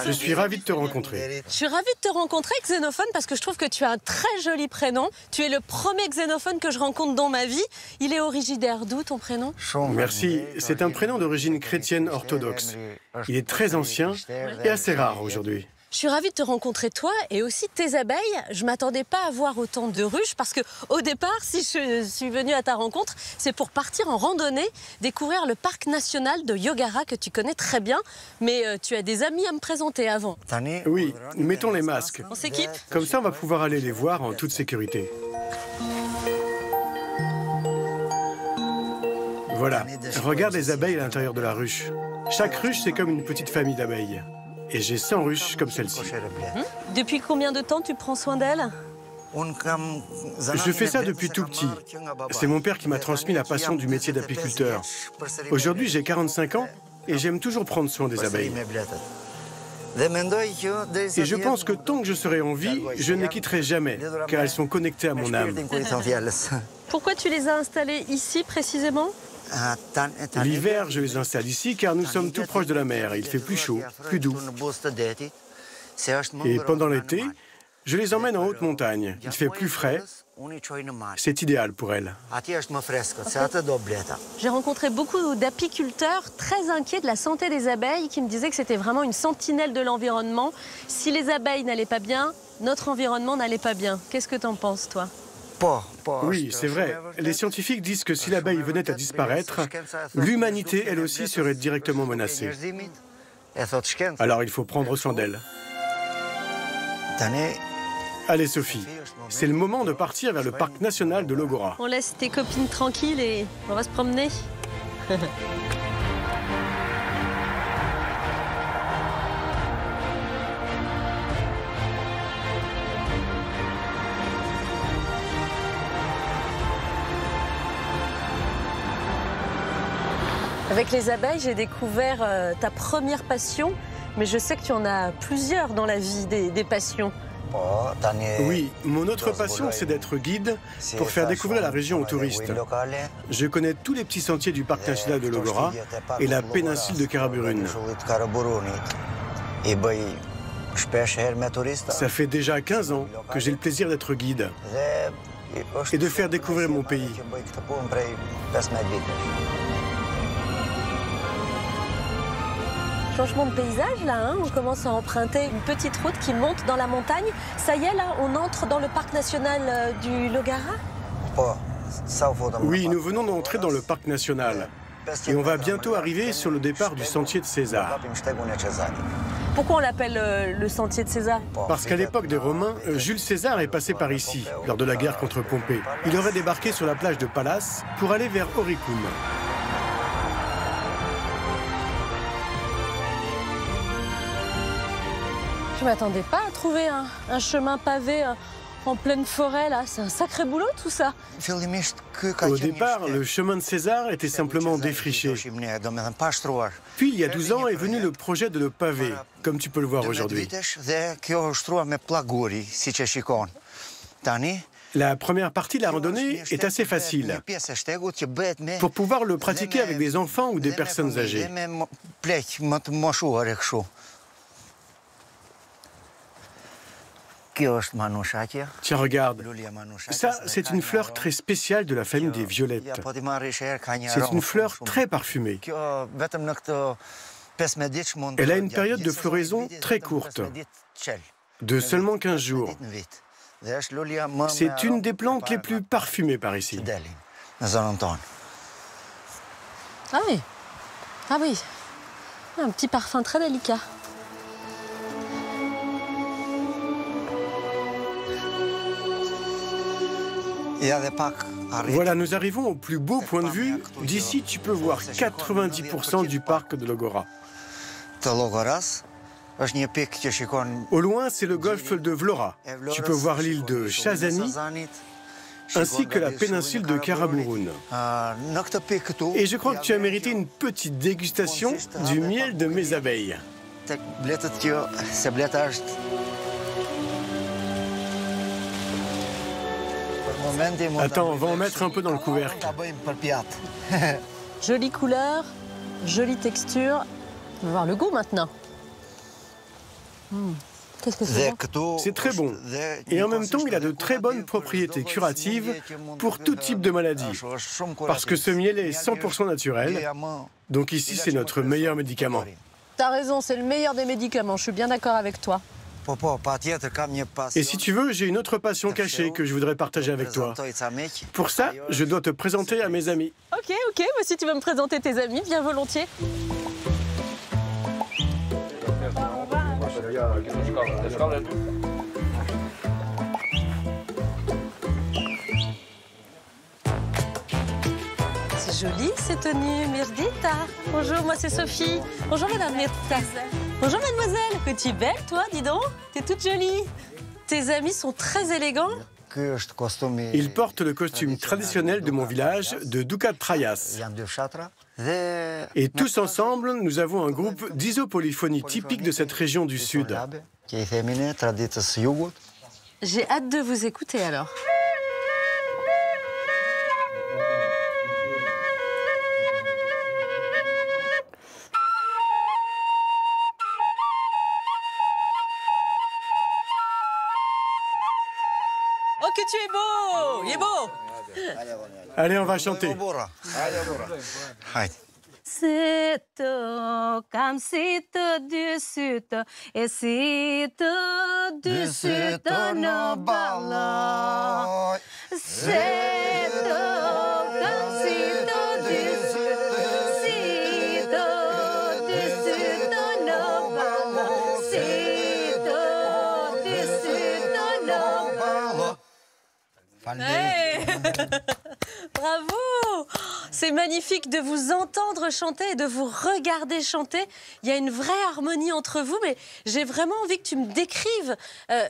Je suis ravi de te rencontrer. Je suis ravie de te rencontrer, Xénophone, parce que je trouve que tu as un très joli prénom. Tu es le premier xénophone que je rencontre dans ma vie. Il est originaire d'où, ton prénom? Merci. C'est un prénom d'origine chrétienne orthodoxe. Il est très ancien et assez rare aujourd'hui. Je suis ravie de te rencontrer, toi, et aussi tes abeilles. Je ne m'attendais pas à voir autant de ruches, parce qu'au départ, si je suis venue à ta rencontre, c'est pour partir en randonnée, découvrir le parc national de Yogara, que tu connais très bien. Mais tu as des amis à me présenter avant. Oui, mettons les masques. On s'équipe? Comme ça, on va pouvoir aller les voir en toute sécurité. Voilà, regarde les abeilles à l'intérieur de la ruche. Chaque ruche, c'est comme une petite famille d'abeilles. Et j'ai 100 ruches comme celle-ci. Depuis combien de temps tu prends soin d'elles? Je fais ça depuis tout petit. C'est mon père qui m'a transmis la passion du métier d'apiculteur. Aujourd'hui, j'ai 45 ans et j'aime toujours prendre soin des abeilles. Et je pense que tant que je serai en vie, je ne les quitterai jamais, car elles sont connectées à mon âme. Pourquoi tu les as installées ici précisément? L'hiver, je les installe ici car nous sommes tout proches de la mer. Il fait plus chaud, plus doux. Et pendant l'été, je les emmène en haute montagne. Il fait plus frais. C'est idéal pour elles. J'ai rencontré beaucoup d'apiculteurs très inquiets de la santé des abeilles qui me disaient que c'était vraiment une sentinelle de l'environnement. Si les abeilles n'allaient pas bien, notre environnement n'allait pas bien. Qu'est-ce que t'en penses, toi? Oui, c'est vrai. Les scientifiques disent que si l'abeille venait à disparaître, l'humanité, elle aussi, serait directement menacée. Alors il faut prendre soin d'elle. Allez Sophie, c'est le moment de partir vers le parc national de Logora. On laisse tes copines tranquilles et on va se promener. Avec les abeilles, j'ai découvert ta première passion, mais je sais que tu en as plusieurs dans la vie, des passions. Oui, mon autre passion, c'est d'être guide pour faire découvrir la région aux touristes. Je connais tous les petits sentiers du parc national de Logora et la péninsule de Karaburun. Ça fait déjà 15 ans que j'ai le plaisir d'être guide et de faire découvrir mon pays. Changement de paysage là, hein, on commence à emprunter une petite route qui monte dans la montagne. Ça y est là, on entre dans le parc national du Logara? Oui, nous venons d'entrer dans le parc national. Et on va bientôt arriver sur le départ du sentier de César. Pourquoi on l'appelle le sentier de César? Parce qu'à l'époque des Romains, Jules César est passé par ici, lors de la guerre contre Pompée. Il aurait débarqué sur la plage de Pallas pour aller vers Oricum. Je m'attendais pas à trouver un chemin pavé en pleine forêt, là. C'est un sacré boulot, tout ça. Au départ, le chemin de César était simplement défriché. Puis, il y a 12 ans, est venu le projet de le paver, comme tu peux le voir aujourd'hui. La première partie de la randonnée est assez facile, pour pouvoir le pratiquer avec des enfants ou des personnes âgées. Tiens, regarde. Ça, c'est une fleur très spéciale de la famille des violettes. C'est une fleur très parfumée. Elle a une période de floraison très courte, de seulement 15 jours. C'est une des plantes les plus parfumées par ici. Ah oui. Ah oui. Un petit parfum très délicat. Voilà, nous arrivons au plus beau point de vue. D'ici, tu peux voir 90% du parc de Logora. Au loin, c'est le golfe de Vlora. Tu peux voir l'île de Chazani, ainsi que la péninsule de Karaburun. Et je crois que tu as mérité une petite dégustation du miel de mes abeilles. Attends, on va en mettre un peu dans le couvercle. Jolie couleur, jolie texture. On va voir le goût maintenant. Qu'est-ce que c'est bon? C'est très bon. Et en même temps, il a de très bonnes propriétés curatives pour tout type de maladie. Parce que ce miel est 100% naturel. Donc ici, c'est notre meilleur médicament. T'as raison, c'est le meilleur des médicaments. Je suis bien d'accord avec toi. Et si tu veux, j'ai une autre passion cachée que je voudrais partager avec toi. Pour ça, je dois te présenter à mes amis. Ok, moi si tu veux me présenter tes amis, bien volontiers. C'est joli ces tenues, Mirdita. Bonjour, moi c'est Sophie. Bonjour madame Mirdita. Bonjour mademoiselle, que tu es belle toi, dis donc. T'es toute jolie. Tes amis sont très élégants. Ils portent le costume traditionnel de mon village, de Ducat Traias. Et tous ensemble, nous avons un groupe d'isopolyphonie typique de cette région du Sud. J'ai hâte de vous écouter alors. Oh, que tu es beau! Il est beau! Allez, on va chanter. Sito, kam sito du sito, e sito du sito no balo. Sito, kam sito du sito no balo. Sito du sito no Hey Bravo! C'est magnifique de vous entendre chanter et de vous regarder chanter. Il y a une vraie harmonie entre vous, mais j'ai vraiment envie que tu me décrives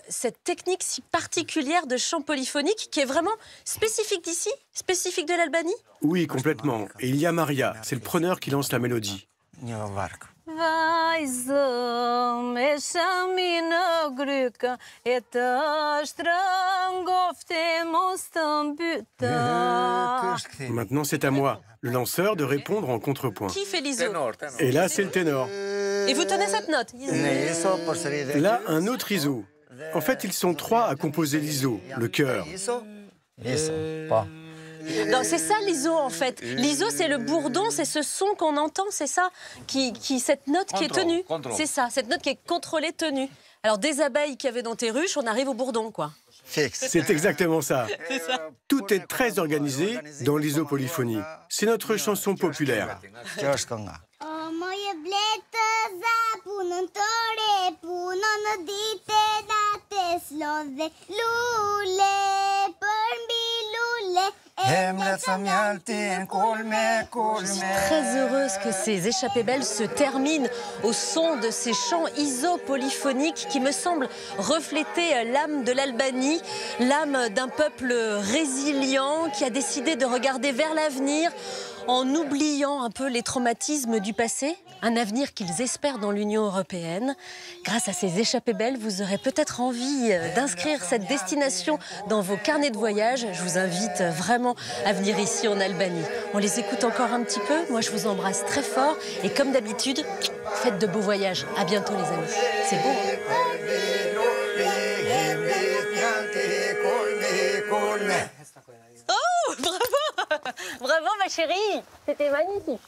cette technique si particulière de chant polyphonique qui est vraiment spécifique d'ici, spécifique de l'Albanie. Oui, complètement. Et il y a Maria, c'est le preneur qui lance la mélodie. Maintenant, c'est à moi, le lanceur, de répondre en contrepoint. Qui fait l'ISO? Et là, c'est le ténor. Et vous tenez cette note? Là, un autre ISO. En fait, ils sont 3 à composer l'ISO, le chœur. Non, c'est ça l'ISO en fait. L'ISO, c'est le bourdon, c'est ce son qu'on entend, c'est ça, cette note qui est tenue. C'est ça, cette note qui est contrôlée, tenue. Alors des abeilles qu'il y avait dans tes ruches, on arrive au bourdon, quoi. C'est exactement ça. Tout est très organisé dans l'isopoliphonie. C'est notre chanson populaire. Je suis très heureuse que ces échappées belles se terminent au son de ces chants isopolyphoniques qui me semblent refléter l'âme de l'Albanie, l'âme d'un peuple résilient qui a décidé de regarder vers l'avenir en oubliant un peu les traumatismes du passé, un avenir qu'ils espèrent dans l'Union européenne. Grâce à ces échappées belles, vous aurez peut-être envie d'inscrire cette destination dans vos carnets de voyage. Je vous invite vraiment à venir ici en Albanie. On les écoute encore un petit peu. Moi, je vous embrasse très fort. Et comme d'habitude, faites de beaux voyages. À bientôt, les amis. C'est beau. Oh, bravo! Bravo, ma chérie! C'était magnifique.